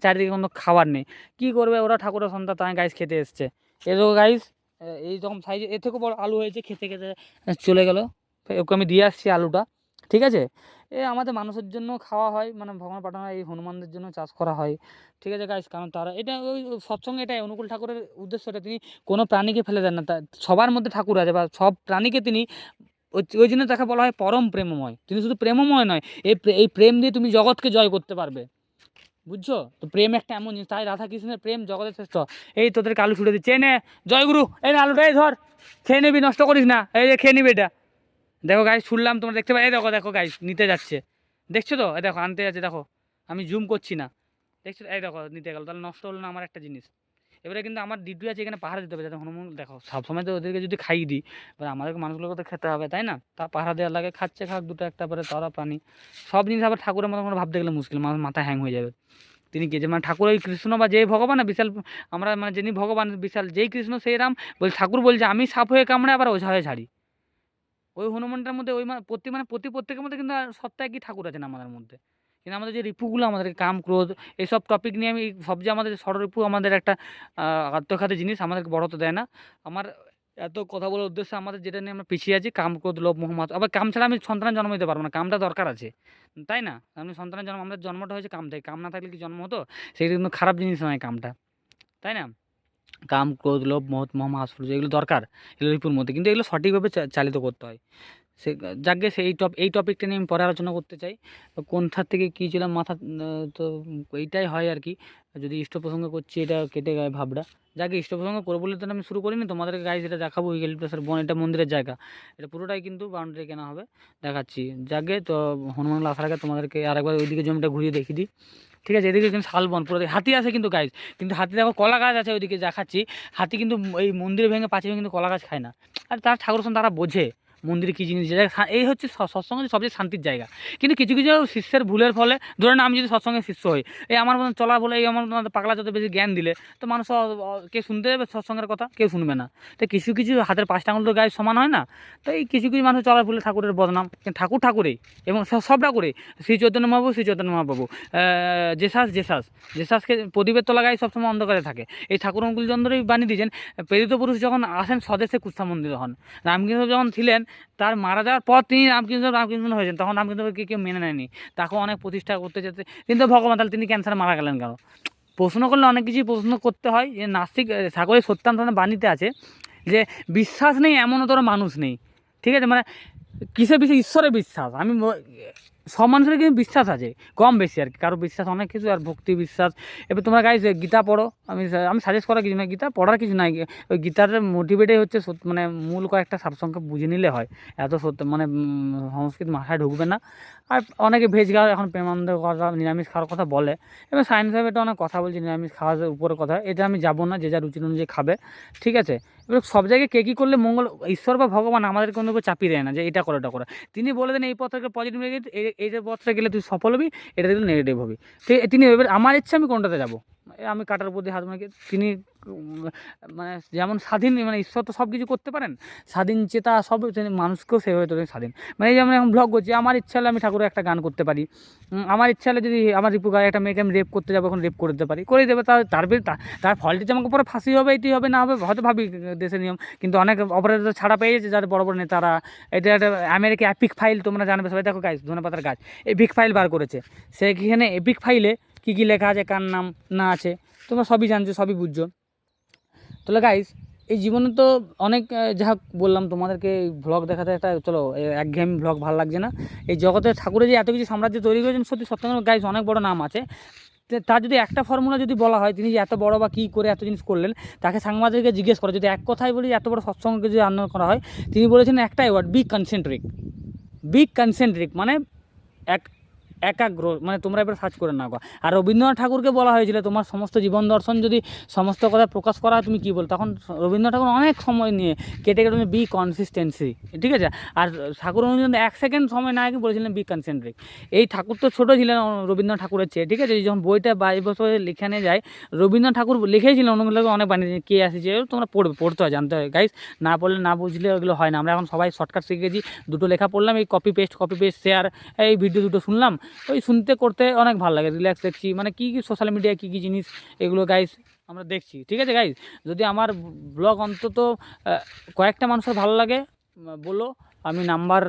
চারিদিকে কোনো খাবার নেই, কি করবে ওরা? ঠাকুরের সন্তান, তাই গাইস খেতে এসছে। এরও গাইস এই রকম সাইজে, এর থেকে বড় আলু হয়েছে, খেতে খেতে চলে গেল। ওকে আমি দিয়ে আসছি আলুটা, ঠিক আছে? আমাদের মানুষের জন্য খাওয়া হয়, মানে ভগবান পাঠানো, এই হনুমানদের জন্য চাষ করা হয়, ঠিক আছে গাইস? কারণ তারা এটা ওই সৎসঙ্গে, এটাই অনুকূল ঠাকুরের উদ্দেশ্যটা, তিনি কোনো প্রাণীকে ফেলে দেন না, সবার মধ্যে ঠাকুর আছে, বা সব প্রাণীকে তিনি, ওই জন্য তাকে বলা হয় পরম প্রেমময়। তিনি শুধু প্রেমময় নয়, এই প্রেম দিয়ে তুমি জগৎকে জয় করতে পারবে, বুঝছো? তো প্রেম একটা এমন জিনিস, তাই রাধা কৃষ্ণের প্রেম জগতের শ্রেষ্ঠ। এই তোদেরকে আলু ছুটে দিচ্ছে, নে জয় গুরু, এই না আলুটাই ধর, খেয়ে নিবি, নষ্ট করিস না, এই যে খেয়ে নিবি এটা। দেখো গাইস, ছুড়লাম, তোমরা দেখতে পাই, এই দেখো দেখো গাইস, নিতে যাচ্ছে, দেখছো তো? এই দেখো আনতে যাচ্ছে, দেখো আমি জুম করছি না, দেখছো? এই দেখো নিতে গেল, তাহলে নষ্ট হলো না আমার একটা জিনিস। এবারে কিন্তু আমার ডিউটি আছে, এখানে পাহারা দিতে হবে, যাতে হনুমান, দেখো সবসময় তো ওদেরকে যদি খাইয়ে দিই, এবার আমাদেরকে মানুষগুলোকে তো খেতে হবে, তাই না? তা পাহারা দেওয়ার লাগে, খাচ্ছে খাক, দুটো একটা পরে তারা প্রাণী, সব জিনিস আবার ঠাকুরের মতো করে ভাবতে গেলে মুশকিল, মানুষ মাথা হ্যাং হয়ে যাবে। তিনি কে যে, মানে ঠাকুর ওই কৃষ্ণ বা যেই ভগবান না বিশাল, আমরা মানে যিনি ভগবান বিশাল, যেই কৃষ্ণ সেই রাম, ঠাকুর বলছে আমি সাপ হয়ে কামড়ে আবার ওঝা হয়ে ছাড়ি। ওই হনুমানটার মধ্যে ওই প্রত্যেকের মধ্যে কিন্তু সপ্তাহে কি ঠাকুর আছেন আমাদের মধ্যে। কিন্তু আমাদের যে রিপুগুলো, আমাদের কাম ক্রোধ, এইসব টপিক নিয়ে আমি সবচেয়ে, আমাদের ষড়রিপু আমাদের একটা আত্মঘাতী জিনিস, আমাদেরকে বড় হতে দেয় না। আমার এত কথা বলার উদ্দেশ্য, আমাদের যেটা নিয়ে আমরা পিছিয়ে আছি, কাম ক্রোধ লোভ মোহ মাত, আবার কাম ছাড়া আমি সন্তানের জন্ম দিতে পারবো না, কামটা দরকার আছে, তাই না? আমি সন্তানের জন্ম, আমাদের জন্মটা হয়েছে কাম থেকে, কাম না থাকলে কি জন্ম হতো? সেটা কিন্তু খারাপ জিনিস নয় কামটা, তাই না? কাম ক্রোধ লোভ মোহ মাৎসর্য, এগুলো দরকার, এগুলো রিপুর মধ্যে, কিন্তু এগুলো সঠিকভাবে চালিত করতে হয়। সে যাকগে, এই টপিকটা নিয়ে আমি পরে আলোচনা করতে চাই। কোনটার থেকে কী ছিলাম মাথা, তো এইটাই হয় আর কি। যদি ইষ্ট প্রসঙ্গ করছি, এটা কেটে গায়ে ভাবটা। যাকে ইষ্ট প্রসঙ্গ করবো বলে তো আমি শুরু করিনি, তোমাদেরকে গাইজ এটা দেখাবো, ইউক্যালিপটাসের বন, এটা মন্দিরের জায়গা, এটা পুরোটাই কিন্তু বাউন্ডারি কেনা হবে, দেখাচ্ছি। যাকে তো হনুমানগুলো আসার আগে তোমাদেরকে আরেকবার ওইদিকে জমিটা ঘুরিয়ে দেখিয়ে দিই, ঠিক আছে? এদিকে কিন্তু শালবন পুরো, হাতি আছে কিন্তু গাইজ, কিন্তু হাতি দেখো কলা গাছ আছে ওইদিকে দেখাচ্ছি, হাতি কিন্তু এই মন্দির ভেঙে পাঁচিল ভেঙে কিন্তু কলা গাছ খায় না। আর তার ঠাকুর তারা বোঝে মন্দিরে কী জিনিস, এই হচ্ছে সৎসঙ্গ সবচেয়ে শান্তির জায়গা। কিন্তু কিছু কিছু শিষ্যের ভুলের ফলে, ধরেন আমি যদি সৎসঙ্গের শিষ্য হই, এই আমার মতন চলা বলে, এই আমার মতন পাগলা যত বেশি জ্ঞান দিলে, তো মানুষ কে শুনতে যাবে সৎসঙ্গের কথা? কেউ শুনবে না। তো কিছু কিছু হাতের 5টা আঙুল তো গায়ে সমান হয় না, তো এই কিছু কিছু মানুষ চলার ফলে ঠাকুরের বদনাম। কিন্তু ঠাকুরেই, এবং সব ঠাকুরেই, শ্রী চৈতন্য মহাপ্রভু, জেসাসকে প্রদীপের তলা গায়ে সবসময় অন্ধকারে থাকে। এই ঠাকুর অনুকূলচন্দ্রই বানিয়ে দিয়েছেন, প্রেরিত পুরুষ যখন আসেন স্বদেশে কুৎসা মন্দির হন, রামকৃষ্ণ যখন ছিলেন, তার মারা যাওয়ার পর তিনি রামকৃষ্ণ হয়েছেন, তখন রামকৃষ্ণকে কেউ মেনে নেয়নি, তাকেও অনেক প্রতিষ্ঠা করতে যেতে, কিন্তু ভগবান, তাহলে তিনি ক্যান্সারে মারা গেলেন কেন? প্রশ্ন করলে অনেক কিছুই প্রশ্ন করতে হয়। যে নাস্তিক ঠাকুরের সত্যান্ত বাণীতে আছে যে বিশ্বাস নেই এমনতর মানুষ নেই, ঠিক আছে? মানে কিসের বিশ্বাস? ঈশ্বরের বিশ্বাস। সব মানুষের কিন্তু বিশ্বাস আছে, কম বেশি আর কি, কারো বিশ্বাস অনেক কিছু, আর ভক্তি বিশ্বাস। এবার তোমরা গাইজ গীতা পড়ো, আমি সাজেস্ট করার কিছু না, গীতা পড়ার কিছু নাই, ওই গীতার মোটিভেটাই হচ্ছে মানে মূল কয়েকটা সারসংখ্যা বুঝে নিলে হয়, এত মানে সংস্কৃত মাথায় ঢুকবে না। আর অনেকে ভেজ খাওয়া, এখন প্রেমানন্দ কথা, নিরামিষ খাওয়ার কথা বলে, এবার সায়েন্স সাহেব এটা অনেক কথা বলছে নিরামিষ খাওয়ার উপরে কথা, এটা আমি যাবো না, যে যার রুচি অনুযায়ী খাবে, ঠিক আছে? এবার সব জায়গায় কে কী করলে মঙ্গল, ঈশ্বর বা ভগবান আমাদের কোনো চাপিয়ে দেয় না যে এটা করো এটা করো। তিনি বলে দেন এই পথটাকে পজিটিভ নেগেটিভ, এই যে পথটা গেলে তুই সফল হবি, এটা দেখলে নেগেটিভ হবি, ঠিক? তিনি এবার আমার ইচ্ছা আমি কোনটাতে যাবো, আমি কাটার উপর দিয়ে হাত মানে তিনি মানে যেমন স্বাধীন, মানে ঈশ্বর তো সব কিছু করতে পারেন, স্বাধীন চেতা সব মানুষকেও সেভাবে তো স্বাধীন। মানে এই যেমন এখন ব্লগ করছি, আমার ইচ্ছা হলে আমি ঠাকুরের একটা গান করতে পারি, আমার ইচ্ছা হলে যদি আমার রিপু গায়ে একটা মেয়েকে আমি রেপ করতে যাবো, এখন রেপ করে দিতে পারি, করে দেবে। তার ফলটিতে আমাকে পরে ফাঁসি হবে, এটি হবে না হবে হয়তো ভাবি দেশের নিয়ম, কিন্তু অনেক অপরাধীরা ছাড়া পেয়ে গেছে যাদের বড় বড় নেতারা। এটা একটা আমেরিকা এপিক ফাইল, তোমরা জানবে সবাই, দেখো গাছ ধনেপাতার গাছ এপিক ফাইল বার করেছে, সেখানে এপিক ফাইলে কী কী লেখা আছে, কার নাম না আছে, তোমরা সবই জানছো, সবই বুঝছো। তাহলে গাইস এই জীবনে তো অনেক যা হোক বললাম তোমাদেরকে, ভ্লগ দেখাতে একটা চলো একঘেয়েমি ভ্লগ ভালো লাগছে না। এই জগতে ঠাকুরের যে এত কিছু সাম্রাজ্য তৈরি করেছেন, সত্যি সত্যি গাইস অনেক বড় নাম আছে। তার যদি একটা ফর্মুলা যদি বলা হয়, তিনি যে এত বড় বা কী করে এত জিনিস করলেন, তাকে সাংবাদিককে জিজ্ঞেস করে যদি এক কথাই বলি এত বড় সৎসঙ্গকে যদি আন্দোলন করা হয়, তিনি বলেছেন একটাই word, be concentric. Be concentric মানে এক একাগ্র, মানে তোমরা এবার সার্চ করে নাও। আর রবীন্দ্রনাথ ঠাকুরকে বলা হয়েছিল তোমার সমস্ত জীবন দর্শন যদি সমস্ত কথা প্রকাশ করা হয় তুমি কী বল, তখন রবীন্দ্রনাথ ঠাকুর অনেক সময় নিয়ে কেটে তুমি বি কনসিস্টেন্সি, ঠিক আছে। আর ঠাকুর রবীন্দ্রনাথ 1 সেকেন্ড সময় না আগে বলেছিলেন বি কনসেন্ট্রিক। এই ঠাকুর তো ছোটো ছিলেন রবীন্দ্রনাথ ঠাকুরের চেয়ে, ঠিক আছে। যখন বইটা 22 বছরে লিখানে যায়, রবীন্দ্রনাথ ঠাকুর লিখেছিলেন অনুগুলো অনেক বানিয়ে, কে আসছে তোমরা পড়তে হয়, জানতে হয় গাইস, না পড়লে না বুঝলে ওগুলো হয় না। আমরা এখন সবাই শর্টকাট শিখেছি, দুটো লেখা পড়লাম, এই কপি পেস্ট শেয়ার, এই ভিডিও দুটো শুনলাম, ওই শুনতে করতে অনেক ভালো লাগে, রিল্যাক্স দেখছি, মানে কী কী সোশ্যাল মিডিয়ায় কী কী জিনিস এগুলো গাইস আমরা দেখছি, ঠিক আছে গাইস। যদি আমার ব্লগ অন্তত কয়েকটা মানুষের ভালো লাগে বলো, আমি নাম্বার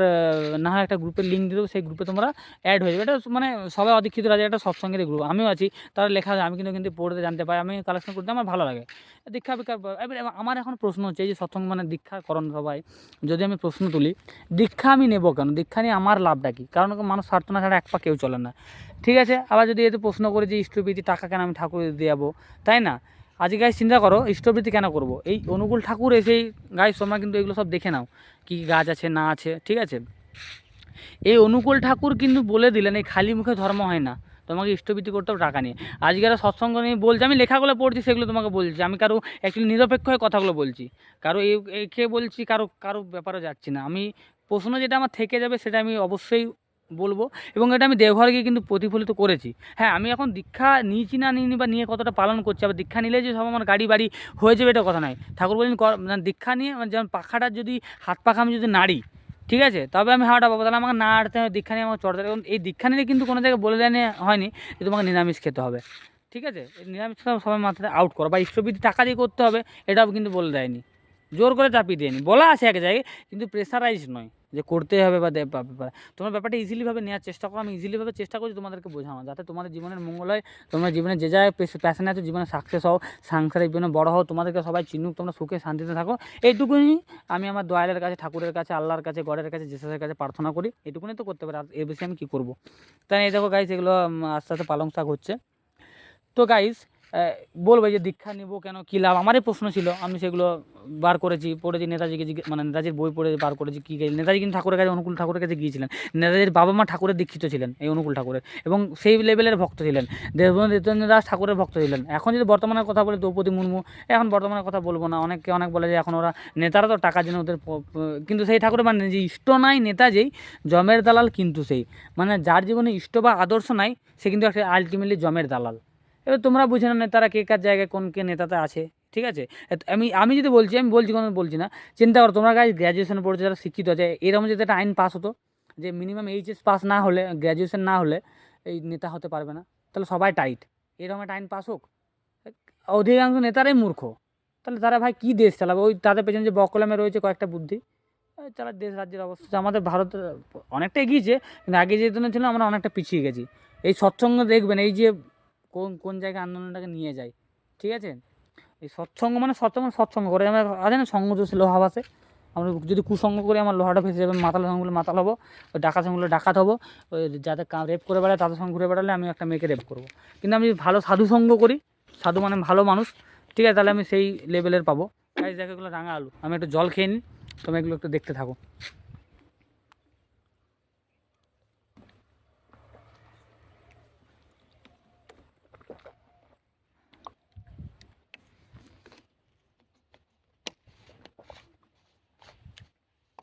না হয় একটা গ্রুপের লিঙ্ক দিয়ে দেবো, সেই গ্রুপে তোমরা অ্যাড হয়ে যাবে। এটা মানে সবাই অদীক্ষিত রাজা একটা সৎসঙ্গের গ্রুপ, আমিও আছি, তারা লেখা যায়, আমি কিন্তু পড়তে জানতে পাই, আমি কালেকশন করতে আমার ভালো লাগে। দীক্ষা বিক্ষা এবার আমার এখন প্রশ্ন হচ্ছে, এই যে সৎসঙ্গ মানে দীক্ষা করণ সবাই, যদি আমি প্রশ্ন তুলি, দীক্ষা আমি নেবো কেন, দীক্ষা নিয়ে আমার লাভটা কী? কারণ মানুষ স্বার্থ না ছাড়া এক পা কেউ চলে না, ঠিক আছে। আবার যদি এতে প্রশ্ন করি যে ইষ্টবৃত্তি টাকা কেন আমি ঠাকুর দিয়ে যাবো, তাই না? আজকে গাছ চিন্তা করো ইষ্টবৃত্তি কেন করব, এই অনুকূল ঠাকুর এসেই গাছ তোমরা কিন্তু এগুলো সব দেখে নাও কী কী গাছ আছে না আছে, ঠিক আছে। এই অনুকূল ঠাকুর কিন্তু বলে দিলেন এই খালি মুখে ধর্ম হয় না, তোমাকে ইষ্টবৃত্তি করতে হবে টাকা নিয়ে। আজকে আর সৎসঙ্গ নিয়ে বলছি, আমি লেখাগুলো পড়ছি সেগুলো তোমাকে বলছি, আমি কারো অ্যাকচুয়ালি নিরপেক্ষ হয়ে কথাগুলো বলছি, কারো একে বলছি, কারো ব্যাপারে যাচ্ছি না। আমি প্রশ্ন যেটা আমার থেকে যাবে সেটা আমি অবশ্যই বলবো, এবং এটা আমি দেওঘরে গিয়ে কিন্তু প্রতিফলিত করেছি। হ্যাঁ, আমি এখন দীক্ষা নিয়েছি না নিইনি বা নিয়ে কতটা পালন করছি, আবার দীক্ষা নিলে যে সব আমার গাড়ি বাড়ি হয়ে যাবে এটা কথা নয়। ঠাকুর বলেন দীক্ষা নিয়ে যেমন পাখাটার যদি হাত পাখা আমি যদি নাড়ি, ঠিক আছে, তবে আমি হাঁটা পাবো, তাহলে আমাকে না হাঁটতে হবে, দীক্ষা নিয়ে আমাকে চড়তে হবে। এবং এই দীক্ষা নিলে কিন্তু কোনো জায়গায় বলে দেওয়া হয়নি যে তোমাকে নিরামিষ খেতে হবে, ঠিক আছে। এই নিরামিষ সবাই মাথায় আউট করো, বা ইষ্টবৃত্তি টাকা দিয়ে করতে হবে এটাও কিন্তু বলে দেয়নি, জোর করে চাপিয়ে দেয়নি, বলা আছে এক জায়গায়, কিন্তু প্রেসারাইজ নয় যে করতে হবে বা তোমার ব্যাপারটা ইজিলিভাবে নেওয়ার চেষ্টা করো। আমি ইজিলিভাবে চেষ্টা করছি তোমাদেরকে বোঝানো, যাতে তোমাদের জীবনের মঙ্গল হয়, তোমার জীবনে যে জায়গায় প্যাশনে আছে, জীবনে সাকসেস হও, সাংসারিক জীবনে বড় হও, তোমাদেরকে সবাই চিনুক, তোমরা সুখে শান্তিতে থাকো, এইটুকুনি আমি আমার দয়ালের কাছে, ঠাকুরের কাছে, আল্লাহর কাছে, গডের কাছে, জেসাসের কাছে প্রার্থনা করি। এটুকুনি তো করতে পারি, আর এর বেশি আমি কী করবো। তাই এই দেখো গাইস, এগুলো আস্তে আস্তে পালং শাক হচ্ছে। তো গাইস বলবো যে দীক্ষা নেব কেন, কী লাভ, আমারই প্রশ্ন ছিল, আমি সেগুলো বার করেছি, পড়েছি, নেতাজিকে মানে নেতাজির বই পড়ে বার করেছি কী গেছে। নেতাজি কিন্তু ঠাকুরের কাছে, অনুকূল ঠাকুরের কাছে গিয়েছিলেন, নেতাজির বাবা মা ঠাকুরের দীক্ষিত ছিলেন, এই অনুকূল ঠাকুরের, এবং সেই লেভেলের ভক্ত ছিলেন। দেবেন্দ্র দাস ঠাকুরের ভক্ত ছিলেন। এখন যদি বর্তমানের কথা বলি, দ্রৌপদী মুর্মু, এখন বর্তমানের কথা বলবো না, অনেক বলে যে এখন ওরা নেতারা তো টাকার জন্য ওদের, কিন্তু সেই ঠাকুরের মানে যে ইষ্ট নাই নেতা যেই, জমের দালাল কিন্তু সেই, মানে যার জীবনে ইষ্ট বা আদর্শ নাই সে কিন্তু একটা আলটিমেটলি জমের দালাল। এবার তোমরা বুঝে না নেতারা কে কার জায়গায় কোন কে নেতাতে আছে, ঠিক আছে। আমি যদি বলছি, আমি বলছি কোনো বলছি না, চিন্তা করো তোমরা গাইজ গ্র্যাজুয়েশন পড়ছে, যারা শিক্ষিত আছে, এরকম যদি একটা আইন পাস হতো যে মিনিমাম এইচএস পাস না হলে, গ্র্যাজুয়েশন না হলে এই নেতা হতে পারবে না, তাহলে সবাই টাইট, এরকম একটা আইন পাস হোক। অধিকাংশ নেতারাই মূর্খ, তাহলে তারা ভাই কী দেশ চালাবে, ওই তাদের পেছনে যে বকলমে রয়েছে কয়েকটা বুদ্ধি, তারা দেশ রাজ্যের অবস্থা। আমাদের ভারত অনেকটা এগিয়েছে, কিন্তু আগে যে জন্য ছিল আমরা অনেকটা পিছিয়ে গেছি। এই সৎসঙ্গ দেখবেন, এই যে কোন জায়গায় আন্দোলনটাকে নিয়ে যায়, ঠিক আছে। এই সৎসঙ্গ মানে সৎসঙ্গ করে, আমরা আছে না সঙ্গ দোষে লোহা ভাসে, আমরা যদি কুসঙ্গ করে আমার লোহাটা ভেসে যাবে, মাতাল সঙ্গগুলো মাতাল হবো, ওই ডাকাত সঙ্গগুলো ডাকাত হবো, ওই যাদের রেপ করে বেড়ায় তাদের সঙ্গে ঘুরে বেড়ালে আমি একটা মেয়েকে রেপ করবো। কিন্তু আমি ভালো সাধু সঙ্গ করি, সাধু মানে ভালো মানুষ, ঠিক আছে, তাহলে আমি সেই লেভেলের পাবো। তাই দেখো এগুলো রাঙা আলু, আমি একটু জল খেয়ে নিই, তুমি এগুলো একটু দেখতে থাকো।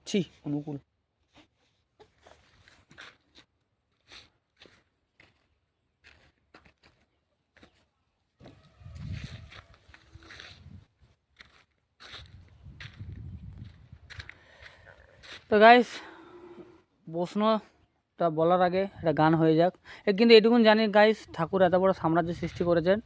ছি অনুকূল। তো গাইস প্রশ্নটা বলার আগে একটা গান হয়ে যাক। কিন্তু এটুকুন জানি গাইস, ঠাকুর এত বড় সাম্রাজ্য সৃষ্টি করেছেন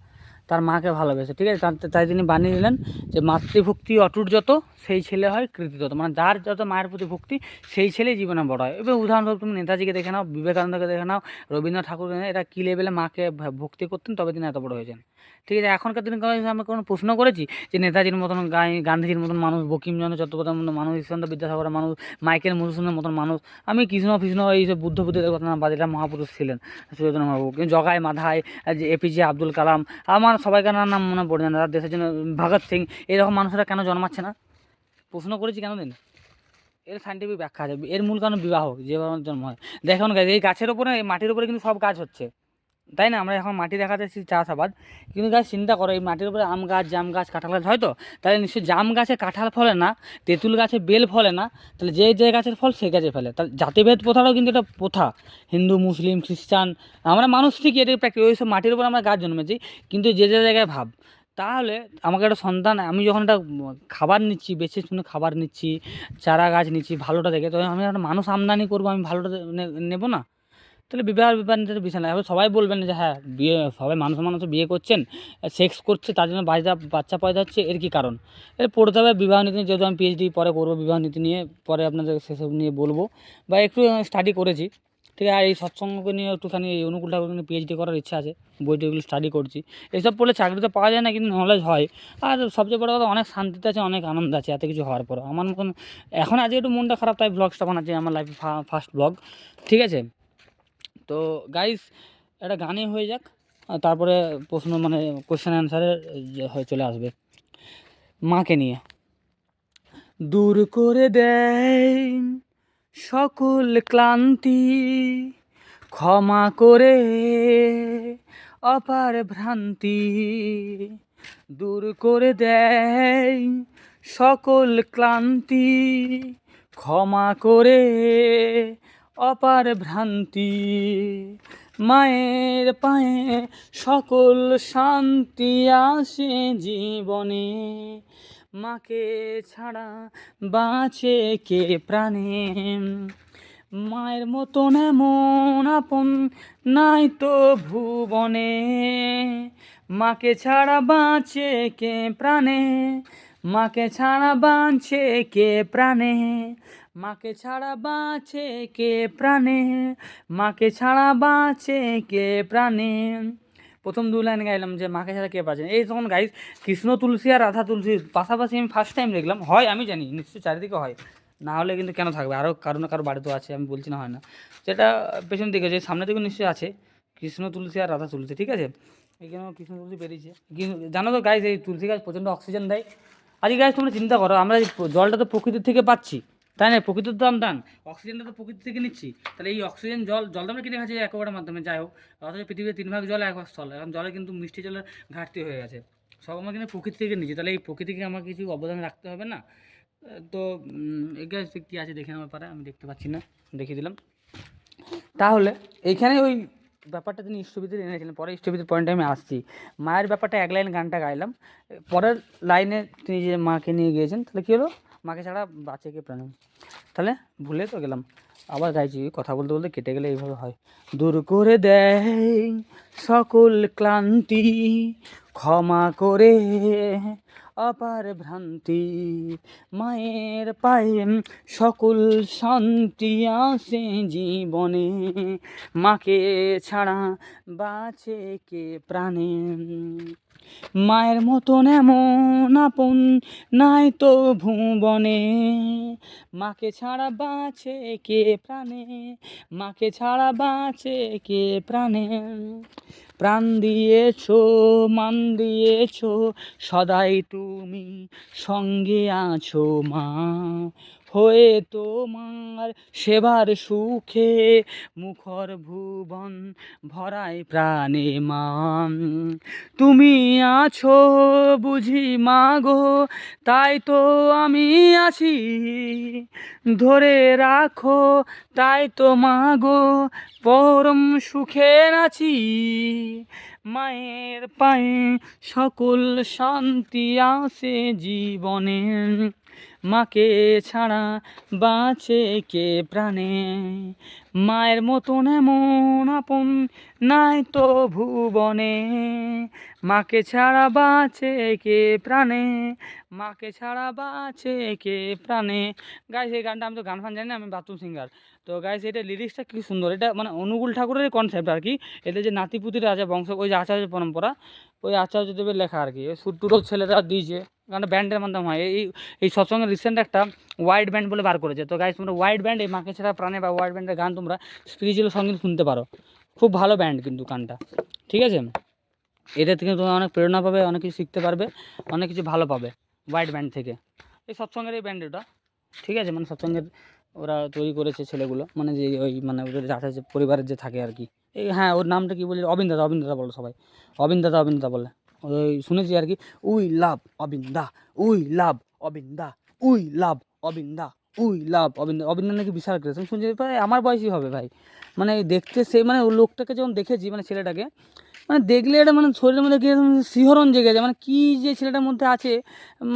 তার মাকে ভালোবেসে, ঠিক আছে। তাই তিনি বানিয়ে নিলেন যে মাতৃভক্তি অটুট যত সেই ছেলে হয় কৃতিযত, মানে যার যত মায়ের প্রতি ভক্তি সেই ছেলেই জীবনে বড় হয়। এবার উদাহরণস্বরূপ তুমি নেতাজিকে দেখে নাও, বিবেকানন্দকে দেখে নাও, রবীন্দ্রনাথ ঠাকুর, এরা কী লেভেলে মাকে ভক্তি করতেন, তবে তিনি এত বড় হয়েছেন, ঠিক আছে। এখনকার দিনে আমি কোনো প্রশ্ন করেছি যে নেতাজির মতন গান্ধীজির মতন মানুষ, বঙ্কিমচন্দ্র চট্টোপাধ্যায়ের মতন মানুষ, ঈশ্বরচন্দ্র বিদ্যাসাগরের মানুষ, মাইকেল মধুসূদনের মতন মানুষ, আমি কৃষ্ণ এইসব বুদ্ধ বুদ্ধিদের কথা না, বাদিরা মহাপুরুষ ছিলেন, সুচেতন মহাপুরুষ, কিন্তু জগাই মাধাই, যে এপিজে আব্দুল কালাম, আমার সবাইকার নাম মনে পড়ে না, তারা দেশের জন্য, ভগৎ সিং, এরকম মানুষরা কেন জন্মাচ্ছে না? প্রশ্ন করেছি কেন দিন? এর সাইন্টিফিক ব্যাখ্যা আছে। এর মূল কারণ বিবাহ, যেভাবে জন্ম হয়। দেখুন গাছ, এই গাছের ওপরে, এই মাটির উপরে কিন্তু সব গাছ হচ্ছে, তাই না? আমরা এখন মাটি দেখাতে এসেছি চাষাবাদ, কিন্তু গাছ চিন্তা করো, এই মাটির উপরে আম গাছ, জাম গাছ, কাঁঠাল গাছ হয় তো, তাহলে নিশ্চয়ই জাম গাছে কাঁঠাল ফলে না, তেঁতুল গাছে বেল ফলে না, তাহলে যে গাছের ফল সেই গাছে ফেলে। তাহলে জাতিভেদ প্রথাটাও কিন্তু এটা প্রথা, হিন্দু মুসলিম খ্রিস্টান, আমরা মানুষ ঠিকই এটা প্র্যাকটিস, ওই সব মাটির উপর আমরা গাছ জন্মেছি, কিন্তু যে জায়গায় ভাব। তাহলে আমাকে একটা সন্তান, আমি যখন একটা খাবার নিচ্ছি, বেছে শুনে খাবার নিচ্ছি, চারা গাছ নিচ্ছি ভালোটা দেখে, তখন আমি একটা মানুষ আমদানি করবো, আমি ভালোটা নেবো না? তাহলে বিবাহের বিষয় না। এবার সবাই বলবেন যে হ্যাঁ, বিয়ে, সবাই মানুষ বিয়ে করছেন, সেক্স করছে, তার জন্য বাচ্চা পয়দা হচ্ছে, এর কী কারণ? এর পড়তে হবে বিবাহ নীতি নিয়ে, যেহেতু আমি পিএইচডি পরে করবো বিবাহ নীতি নিয়ে, পরে আপনাদের সেসব নিয়ে বলবো, বা একটু স্টাডি করেছি, ঠিক আছে। আর এই সৎসঙ্গকে নিয়ে একটুখানি, এই অনুকূল ঠাকুরকে নিয়ে পিএইচডি করার ইচ্ছা আছে, বইটিগুলো স্টাডি করছি। এসব পড়লে চাকরি তো পাওয়া যায় না, কিন্তু নলেজ হয়। আর সবচেয়ে বড় কথা, অনেক শান্তিতে আছে, অনেক আনন্দ আছে এত কিছু হওয়ার পর। আমার মতন এখন আজকে একটু মনটা খারাপ, তাই ব্লগসটা বানাচ্ছি, আমার লাইফে ফার্স্ট ব্লগ, ঠিক আছে। তো গাইস, একটা গানে হয়ে যাক, তারপরে প্রশ্ন, মানে কোশ্চেন অ্যান্সারে হয়ে চলে আসবে। মাকে নিয়ে। দূর করে দেয় সকল ক্লান্তি, ক্ষমা করে অপার ভ্রান্তি, দূর করে দেয় সকল ক্লান্তি, ক্ষমা করে অপার ভ্রান্তি, মায়ের পায়ে সকল শান্তি আসে জীবনে, মাকে ছাড়া বাঁচে কে প্রাণে, মায়ের মতন এমন আপন নাই তো ভুবনে, মাকে ছাড়া বাঁচে কে প্রাণে, মাকে ছাড়া বাঁচে কে প্রাণে, মাকে ছাড়া বাঁচে কে প্রাণে, মাকে ছাড়া বাঁচে কে প্রাণে। প্রথম দু লাইন গাইলাম যে মাকে ছাড়া কে বাঁচে। এই তখন গাইস, কৃষ্ণ তুলসী আর রাধা তুলসীর পাশাপাশি আমি ফার্স্ট টাইম দেখলাম, হয় আমি জানি নিশ্চয়ই চারিদিকে হয়, না হলে কিন্তু কেন থাকবে, আরও কারো না কারো বাড়িতেও আছে, আমি বলছি না হয় না, যেটা পেছন দিকে, যে সামনের দিকে নিশ্চয়ই আছে কৃষ্ণ তুলসী আর রাধা তুলসী, ঠিক আছে। এইখানেও কৃষ্ণ তুলসী বেরিয়েছে, কিন্তু জানো তো গাইস, এই তুলসী গাছ প্রচণ্ড অক্সিজেন দেয়। আজকে গাইস তোমরা চিন্তা করো, আমরা জলটা তো প্রকৃতির থেকে পাচ্ছি, তাই না? প্রকৃতির দাম দান, অক্সিজেনটা তো প্রকৃতি থেকে নিচ্ছি, তাহলে এই অক্সিজেন জল তো আমরা কিনে খাচ্ছি অ্যাকোয়াগার্ডের মাধ্যমে, যাই হোক, অথচ পৃথিবীর 3 ভাগ জল 1 ভাগ স্থল, এখন জলে কিন্তু মিষ্টি জলের ঘাটতি হয়ে গেছে, সব আমরা কিন্তু প্রকৃতি থেকে নিচ্ছি, তাহলে এই প্রকৃতিকে আমার কিছু অবদান রাখতে হবে না? তো এগুলো কী আছে দেখে নেওয়ার পরে, আমি দেখতে পাচ্ছি না, দেখিয়ে দিলাম। তাহলে এইখানে ওই ব্যাপারটা তিনি ইষ্টবিধির এনেছিলেন, পরে ইষ্টবিধির পয়েন্টে আমি আসছি। মায়ের ব্যাপারটা এক লাইন গানটা গাইলাম, পরের লাইনে তিনি যে মাকে নিয়ে গিয়েছেন, তাহলে কী হলো, মাকে ছাড়া বাঁচে কে প্রাণে, তাহলে ভুলে তো গেলাম, আবার গাইছি, কথা বলতে বলতে কেটে গেলে এইভাবে হয়। দূর করে দেয় সকল ক্লান্তি, ক্ষমা করে অপার ভ্রান্তি, মায়ের পায়ে সকল শান্তি আসে জীবনে, মাকে ছাড়া বাঁচে কে প্রাণে, মায়ের মতন এমন আপন নাই তো ভুবনে, মাকে ছাড়া বাঁচে কে প্রাণে, মাকে ছাড়া বাঁচে কে প্রাণে, প্রাণ দিয়েছো মান দিয়েছো সদাই তুমি সঙ্গে আছো মা, হয়ে তোমার সেবার সুখে মুখর ভুবন ভরায় প্রাণে মা, তুমি আছো বুঝি মাগো তাই তো আমি আছি, ধরে রাখো তাই তো মাগো পরম সুখে আছি, মায়ের পায়ে সকল শান্তি আসে জীবনে, মাকে ছাড়া বাঁচে কে প্রাণে, মায়ের মতন এমন আপন নাই তো ভুবনে, মাকে ছাড়া বাঁচে কে প্রাণে, মাকে ছাড়া বাঁচে কে প্রাণে। গাইস এই গানটা, আমি তো গান ফান জানি না, আমি বাথরুম সিঙ্গার। তো গাইস এটা লিরিক্সটা কি সুন্দর, এটা মানে অনুকূল ঠাকুরের কনসেপ্ট আর কি। এদের যে নাতিপুতির রাজা বংশ, ওই যে আচার্য পরম্পরা, ওই আচার্যদেবের লেখা আর কি। ওই সুট্টুরো ছেলেরা দিয়েছে, গানটা ব্যান্ডের মাধ্যমে হয়। এই সৎসঙ্গে রিসেন্ট একটা ওয়াইড ব্যান্ড বলে বার করেছে। তো গাইস তোমরা ওয়াইড ব্যান্ড, এই মাকে ছাড়া প্রাণে বা ওয়াইড ব্যান্ডের গান তোমরা স্পিরিচুয়াল সঙ্গীত শুনতে পারো, খুব ভালো ব্যান্ড কিন্তু গানটা, ঠিক আছে। এদের থেকে তোমরা অনেক প্রেরণা পাবে, অনেক কিছু শিখতে পারবে, অনেক কিছু ভালো পাবে ওয়াইড ব্যান্ড থেকে। এই সৎসঙ্গের এই ব্যান্ড ওটা, ঠিক আছে, মানে সৎসঙ্গের ওরা তৈরি করেছে ছেলেগুলো, মানে যে ওই মানে ওদের যাতে যে পরিবারের যে থাকে আর কি। এই হ্যাঁ, ওর নামটা কি বলি, অবিন দাদা, অবিন দাদা বলো সবাই, অবিন দাদা, অবিন দাদা বলে। ওই শুনেছি আর কি, we love Abin da, we love Abin da, we love Abin da, we love Abin da. Abin da নাকি বিশাল ক্রেজ, আমি শুনছি প্রায় আমার বয়সই হবে ভাই। মানে দেখতে সেই মানে ওই লোকটাকে যখন দেখেছি, মানে ছেলেটাকে, মানে দেখলে এটা মানে শরীরের মধ্যে কি শিহরণ জেগে যায়, মানে কী যে ছেলেটার মধ্যে আছে,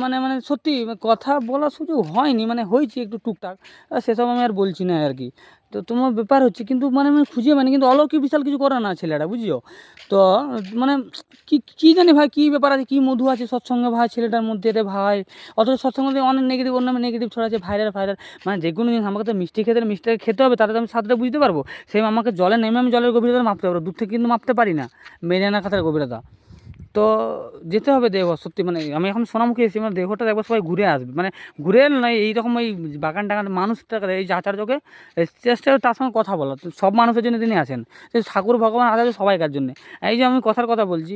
মানে মানে সত্যি কথা বলার সুযোগ হয়নি, মানে হয়েছে একটু টুকটাক, সেসব আমি আর বলছি না আর কি। তো তোমার ব্যাপার হচ্ছে কিন্তু মানে আমি খুঁজে পাইনি, কিন্তু অলৌকিক বিশাল কিছু করে না ছেলেটা, বুঝিও তো। মানে কী কী জানি ভাই, কী ব্যাপার আছে, কী মধু আছে সৎসঙ্গে ভাই ছেলেটার মধ্যে রে ভাই। অথচ সৎসঙ্গে অনেক নেগেটিভ, অন্য নেগেটিভ ছড়াচ্ছে, ভাইরাল ভাইরাল। মানে যে কোনো জিনিস আমাকে তো মিষ্টি খেতে মিষ্টিটাকে খেতে হবে, তাহলে তো আমি স্বাদটা বুঝতে পারবো। সেই আমাকে জলে নেমে আমি জলের গভীরতা মাপতে পারবো, দূর থেকে কিন্তু মাপতে পারি না মেরে আনা খাতার গভীরতা। তো যেতে হবে দেওঘর, সত্যি মানে আমি এখন সোনামুখী এসেছি, মানে দেওঘরটা একবার সবাই ঘুরে আসবে, মানে ঘুরে নয়, এইরকম এই বাগান টাগান মানুষটাকে, এই যে আচার্যকে চেষ্টা তার সঙ্গে কথা বলা, তো সব মানুষের জন্য তিনি আছেন, যে ঠাকুর ভগবান আচার্য সবাইকার জন্য। এই যে আমি কথার কথা বলছি,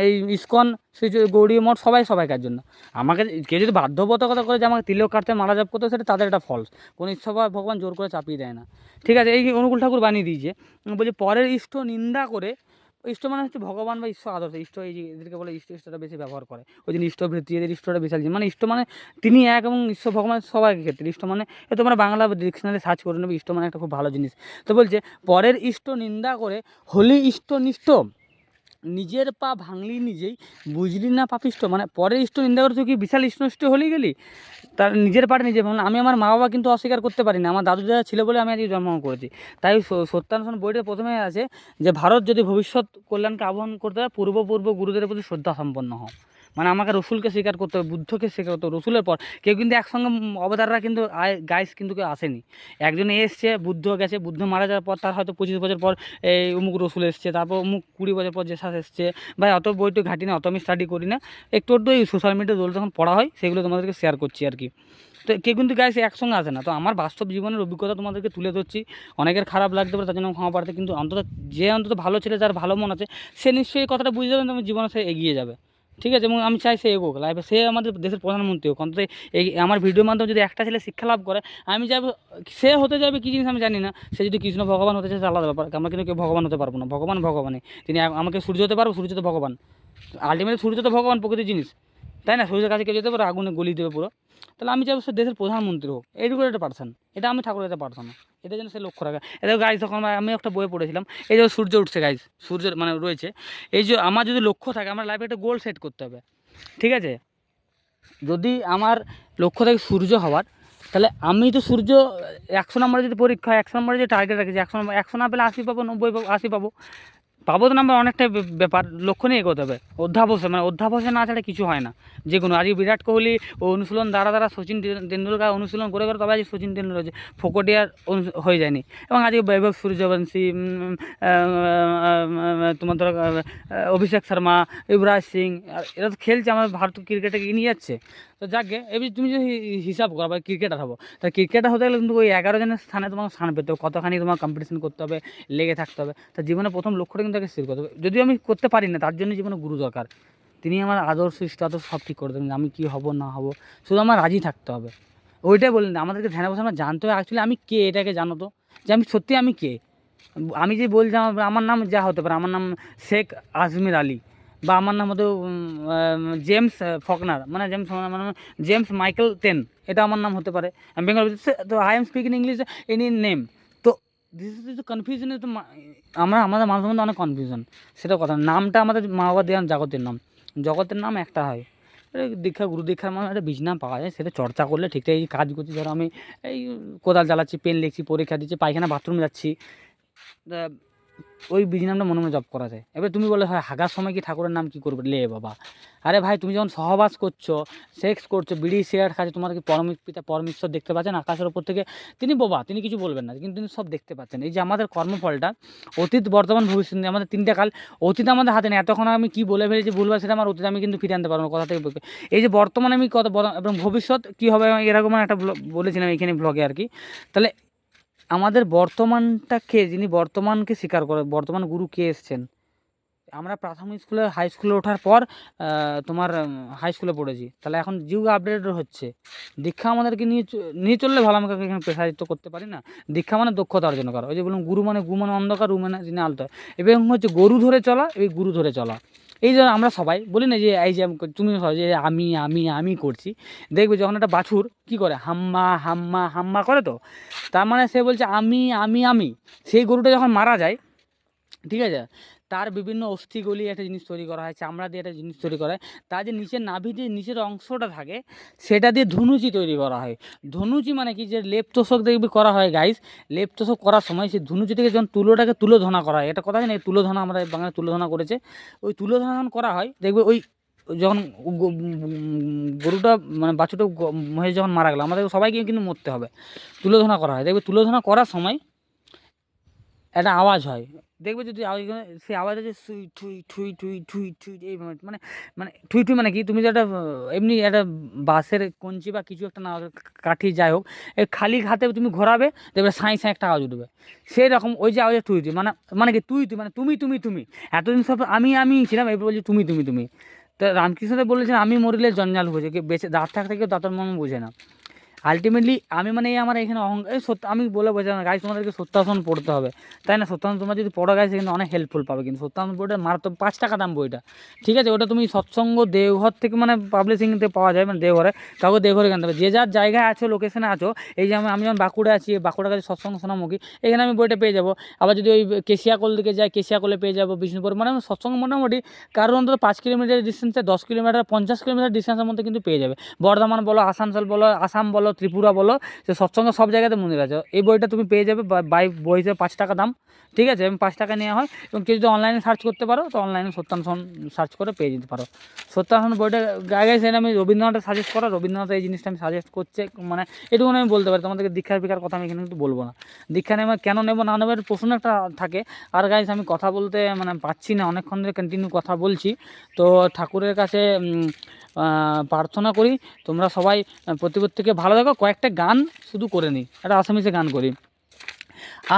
এই ইস্কন, শ্রী গৌরী মঠ, সবাই সবাইকার জন্য। আমাকে কেউ যদি বাধ্যবাধকতা করে যে আমাকে তিলক কাটতে মালা জাপ করতে, সেটা তাদের একটা ফলস, কোনো ইচ্ছা ভগবান জোর করে চাপিয়ে দেয় না, ঠিক আছে। এই অনুকূল ঠাকুর বানিয়ে দিয়েছে, বলছে পরের ইষ্ট নিন্দা করে, ইষ্ট মানে হচ্ছে ভগবান বা ঈশ্বর আদর্শ, ইষ্ট এই যে এদেরকে বলে ইষ্টটা বেশি ব্যবহার করে, ওই জন্য ইষ্টভৃতি, এদের ইষ্টটা বিশাল জিনিস, মানে ইষ্ট মানে তিনি এক, এবং ঈশ্বর ভগবান সবাইকে ক্ষেত্রে ইষ্ট মানে, এ তোমরা বাংলা ডিকশনারি সার্চ করে নেবে, ইষ্ট মানে একটা খুব ভালো জিনিস। তো বলছে পরের ইষ্ট নিন্দা করে হলি ইষ্টনিষ্ঠ, নিজের পা ভাঙলি নিজেই, বুঝলি না পাপিষ্ট। মানে পরের ইষ্ট নিন্দা করে তুই কি বিশাল ইষ্টনিষ্ঠ হলেই গেলি, তার নিজের পাটা নিজে ভাঙল। আমি আমার মা বাবা কিন্তু অস্বীকার করতে পারি না, আমার দাদু দাদা ছিল বলে আমি আজকে জন্মগ্রহণ করেছি। তাই সত্যানুসরণ বইটা প্রথমে আছে যে ভারত যদি ভবিষ্যৎ কল্যাণকে আহ্বান করতে হয়, পূর্ব গুরুদের প্রতি শ্রদ্ধা সম্পন্ন হও। মানে আমাকে রসুলকে স্বীকার করতে হবে, বুদ্ধকে স্বীকার করতে হবে, রসুলের পর কেউ কিন্তু একসঙ্গে অবতাররা কিন্তু গাইস কিন্তু কেউ আসেনি। একজন এসছে, বুদ্ধ গেছে, বুদ্ধ মারা যাওয়ার পর তার হয়তো 25 বছর পর এই অমুক রসুল এসছে, তারপর অমুক 20 বছর পর জেসাস এসছে। ভাই অত বই তো ঘাটি না, অত আমি স্টাডি করি না, একটু একটু এই সোশ্যাল মিডিয়া দোল যখন পড়া হয় সেগুলো তোমাদেরকে শেয়ার করছি আর কি। তো কেউ কিন্তু গাইস একসঙ্গে আসে না। তো আমার বাস্তব জীবনের অভিজ্ঞতা তোমাদেরকে তুলে ধরছি, অনেকের খারাপ লাগতে পারে, তার জন্য ক্ষমা প্রার্থী, কিন্তু অন্তত ভালো ছেলে, যার ভালো মন আছে, সে নিশ্চয়ই কথাটা বুঝে যাবে, তোমার জীবনে সে এগিয়ে যাবে, ঠিক আছে। এবং আমি চাই সে এগোক লাইফে, সে আমাদের দেশের প্রধানমন্ত্রী হোক অন্তত। এই আমার ভিডিওর মাধ্যমে যদি একটা ছেলে শিক্ষা লাভ করে, আমি চাইবো সে হতে যাবে কী জিনিস আমি জানি না, সে যদি কৃষ্ণ ভগবান হতে চায় আলাদা ব্যাপার, আমরা কিন্তু কেউ ভগবান হতে পারবো না, ভগবান ভগবানই, তিনি আমাকে সূর্য হতে পারবো, সূর্য তো ভগবান, আলটিমেটলি সূর্য তো ভগবান, প্রকৃতির জিনিস, তাই না। সূর্যের কাছে কেউ যেতে পারে, আগুনে গলিয়ে দেবে পুরো। তাহলে আমি চাইবো সে দেশের প্রধানমন্ত্রী হোক, এইটুকু একটা পার্সন, এটা আমি ঠাকুরের একটা প্রার্থনা, এটা যেন সে লক্ষ্য রাখে। এটা গাইজ তখন আমি একটা বইয়ে পড়েছিলাম, এই যে সূর্য উঠছে গাইজ, সূর্যের মানে রয়েছে, এই যে আমার যদি লক্ষ্য থাকে, আমার লাইফে একটা গোল সেট করতে হবে, ঠিক আছে। যদি আমার লক্ষ্য থাকে সূর্য হওয়ার, তাহলে আমি তো সূর্য 100 নম্বরে যদি পরীক্ষা হয়, 100 নম্বরে যদি টার্গেট রাখি, 100 না পেলে 80 পাবো, 90 পাবো, 80 পাবো, পাবো তো নাম্বার, অনেকটা ব্যাপার, লক্ষ্য নিয়ে এগোতে হবে। অধ্যাবসায় মানে অধ্যাবসায় না ছাড়া কিছু হয় না। যে কোনো আজকে বিরাট কোহলি ও অনুশীলন দ্বারা সচিন তেন্ডুলকার অনুশীলন করে তবে আজকে সচিন তেন্ডুলকার হয়েছে, ফোকটিয়ার হয়ে যায়নি। এবং আজকে বৈভব সূর্যবংশী, তোমার ধরো অভিষেক শর্মা, যুবরাজ সিং, এরা তো খেলছে, আমার ভারত ক্রিকেটকে নিয়ে যাচ্ছে। তো যাকে এবার তুমি যদি হিসাব করো বা ক্রিকেটার হবো, তাহলে ক্রিকেটার হতে গেলে কিন্তু ওই 11 জনের স্থানে তোমার স্থান পেতে হবে, কতখানি তোমার কম্পিটিশন করতে হবে, লেগে থাকতে হবে। তার জীবনে প্রথম লক্ষ্যটা কিন্তু তাকে স্থির করতে হবে। যদিও আমি করতে পারি না, তার জন্য জীবনে গুরু দরকার, তিনি আমার আদর্শ ইষ্ট আদর্শ সব ঠিক করে দেবেন, আমি কী হব না হব, শুধু আমার রাজি থাকতে হবে। ওইটাই বললেন আমাদেরকে ধ্যানে বসে আমরা জানতে হবে অ্যাকচুয়ালি আমি কে, এটাকে জানো তো, যে আমি সত্যি আমি কে। আমি যে বলছি আমার নাম যা হতে পারে, আমার নাম শেখ আজমির আলী, বা আমার নাম হতো জেমস ফকনার, মানে মানে জেমস মাইকেল টেন, এটা আমার নাম হতে পারে। বেঙ্গল, তো I am speaking English in name. তো দিস ইজ কনফিউশন তো আমাদের মানুষের মধ্যে অনেক কনফিউশন, সেটা কথা না। নামটা আমাদের মা বাবা দেওয়ার জগতের নাম একটা হয়। দীক্ষা গুরু দীক্ষার মানে একটা বীজ নাম পাওয়া যায়, সেটা চর্চা করলে ঠিকঠাক এই কাজ করছি। ধরো আমি এই কোদাল চালাচ্ছি, পেন লিখছি, পরীক্ষা দিচ্ছি, পায়খানা বাথরুমে যাচ্ছি, ওই বীজ নামটা মনে মনে জপ করা যায়। এবার তুমি বলে হয় হাগার সময় কি ঠাকুরের নাম কী করবে, লে বাবা। আরে ভাই তুমি যখন সহবাস করছো, সেক্স করছো, বিড়ি সিগারেট খাচ্ছো, তোমার কি পিতা পরমেশ্বর দেখতে পাচ্ছেন আকাশের ওপর থেকে? তিনি বোবা, তিনি কিছু বলবেন না, কিন্তু তিনি সব দেখতে পাচ্ছেন। এই যে আমাদের কর্মফলটা, অতীত বর্তমান ভবিষ্যৎ নিয়ে আমাদের তিনটা কাল। অতীত আমাদের হাতে নেই, এতক্ষণ আমি কী বলে ফেলেছি ভুলভাল, সেটা আমার অতীত আমি কিন্তু ফিরে আনতে পারবো না, কথা থেকে বলতে। এই যে বর্তমানে আমি কত এবং ভবিষ্যৎ কী হবে এরকম একটা বলেছিলাম এইখানে ব্লগে আর কি। তাহলে আমাদের বর্তমানটাকে, যিনি বর্তমানকে স্বীকার করে, বর্তমান গুরু কে এসছেন। আমরা প্রাথমিক স্কুলে হাই স্কুলে ওঠার পর তোমার হাই স্কুলে পড়েছি, তাহলে এখন যুগ আপডেট হচ্ছে। দীক্ষা আমাদেরকে নিয়ে চললে ভালো, আমাকে এখানে প্রেসারিত করতে পারি না। দীক্ষা মানে দক্ষতা অর্জন করা। ওই যে বলুন গুরু মানে অন্ধকার, রু মানে যিনি আলতো, এবং হচ্ছে গরু ধরে চলা, এই গুরু ধরে চলা। এই জন্য আমরা সবাই বলি না যে এই যে তুমি যে আমি করছি, দেখবে যখন একটা বাছুর কী করে, হাম্মা হাম্মা হাম্মা করে, তো তার মানে সে বলছে আমি। সেই গরুটা যখন মারা যায়, ঠিক আছে, তার বিভিন্ন অস্থিগুলি একটা জিনিস তৈরি করা হয়, চামড়া দিয়ে একটা জিনিস তৈরি করা হয়, তার যে নিচের নাভি যে নিচের অংশটা থাকে, সেটা দিয়ে ধনুচি তৈরি করা হয়। ধনুচি মানে কি, যে লেপ তোষক দেখবি করা হয় গাইস, লেপ তোষক করার সময় সেই ধনুচি থেকে যখন তুলোধনা করা হয়, এটা কথা জানি, তুলোধনা আমরা বাংলায় তুলোধনা করেছে। ওই তুলোধনা যখন করা হয়, দেখবে ওই যখন গরুটা মানে বাছুরটা মহিষ যখন মারা গেল, আমাদের সবাইকে কিন্তু মরতে হবে, তুলোধনা করা হয়। দেখবে তুলোধনা করার সময় একটা আওয়াজ হয়, দেখবে যদি আওয়াজ, সেই আওয়াজ হচ্ছে সুই ঠুই ঠুই ঠুই ঠুই ঠুই, এই মানে মানে ঠুই ঠুই মানে কি, তুমি যে একটা এমনি একটা বাঁশের কঞ্চি বা কিছু একটা না কাঠি যাই হোক, এই খালি হাতে তুমি ঘোরাবে, দেখবে সাঁই সাঁই একটা আওয়াজ উঠবে। সেই রকম ওই যে আওয়াজ ঠুই ঠুই মানে কি, তুই মানে তুমি এতদিন সব আমি ছিলাম, এবার বলছি তুমি। তো রামকৃষ্ণদেব বলেছেন, আমি মরিলে জঞ্জাল বোঝে, বেঁচে দাঁত থাকতে কেউ দাঁতের মর্ম বোঝে না। আলটিমেটলি আমি মানে এই আমার এখানে অহংকার, সত্য আমি বলে বোঝাবো না গাইস, তোমাদেরকে সত্যাসন পড়তে হবে, তাই না? সত্যাসন তোমরা যদি পড়ো গাইস, কিন্তু অনেক হেল্পফুল পাবে। কিন্তু সত্যাসন বইটা মারাত্মক, 5 টাকা দাম বইটা, ঠিক আছে? ওটা তুমি সৎসঙ্গ দেওঘর থেকে মানে পাবলিশিংতে পাওয়া যায়, মানে দেওঘরে, কাউকে দেওঘরে কিনতে হবে, যে যার জায়গায় আছো, লোকেশনে আছো। এই যে আমি যখন বাঁকুড়ে আছি, বাঁকুড়া কাছে সৎসঙ্গ সোনামুখী, এখানে আমি বইটা পেয়ে যাবো। আবার যদি ওই কেশিয়াকোল দিকে যাই, কেশিয়াকোলে পেয়ে যাবো, বিষ্ণুপুর, মানে সৎসঙ্গ মোটামুটি কারণ অন্তত 5 কিলোমিটার ডিস্টেন্সে, 10 কিলোমিটার, 50 কিলোমিটার ডিস্টেন্সের মধ্যে কিন্তু পেয়ে যাবে। বর্ধমান বলো, আসানসোল বলো, আসাম বলো, ত্রিপুরা বলো, যে সৎসঙ্গ সব জায়গাতে মন্দির আছে। এই বইটা তুমি পেয়ে যাবে বাই বই হিসেবে 5 টাকা দাম, ঠিক আছে? এবং 5 টাকা নেওয়া হয়। এবং কেউ যদি অনলাইনে সার্চ করতে পারো, তো অনলাইনে সত্যানুসরণ সার্চ করে পেয়ে যেতে পারো। সত্যানুসরণ বইটা গায়ে সেটা আমি রবীন্দ্রনাথের সাজেস্ট করা, রবীন্দ্রনাথ এই জিনিসটা আমি সাজেস্ট করছে, মানে এটুকুনি আমি বলতে পারি। তোমাদেরকে দীক্ষার ফিকার কথা আমি এখানে কিন্তু বলবো না। দীক্ষা নেবে কেন নেবো না নেবো, প্রশ্ন একটা থাকে। আর গাইস আমি কথা বলতে মানে পাচ্ছি না, অনেকক্ষণ ধরে কন্টিনিউ কথা বলছি। তো ঠাকুরের কাছে প্রার্থনা করি তোমরা সবাই প্রত্যেকে ভালো থাকো। কয়েকটা গান শুধু করে নিই, একটা আসামিসে গান করি।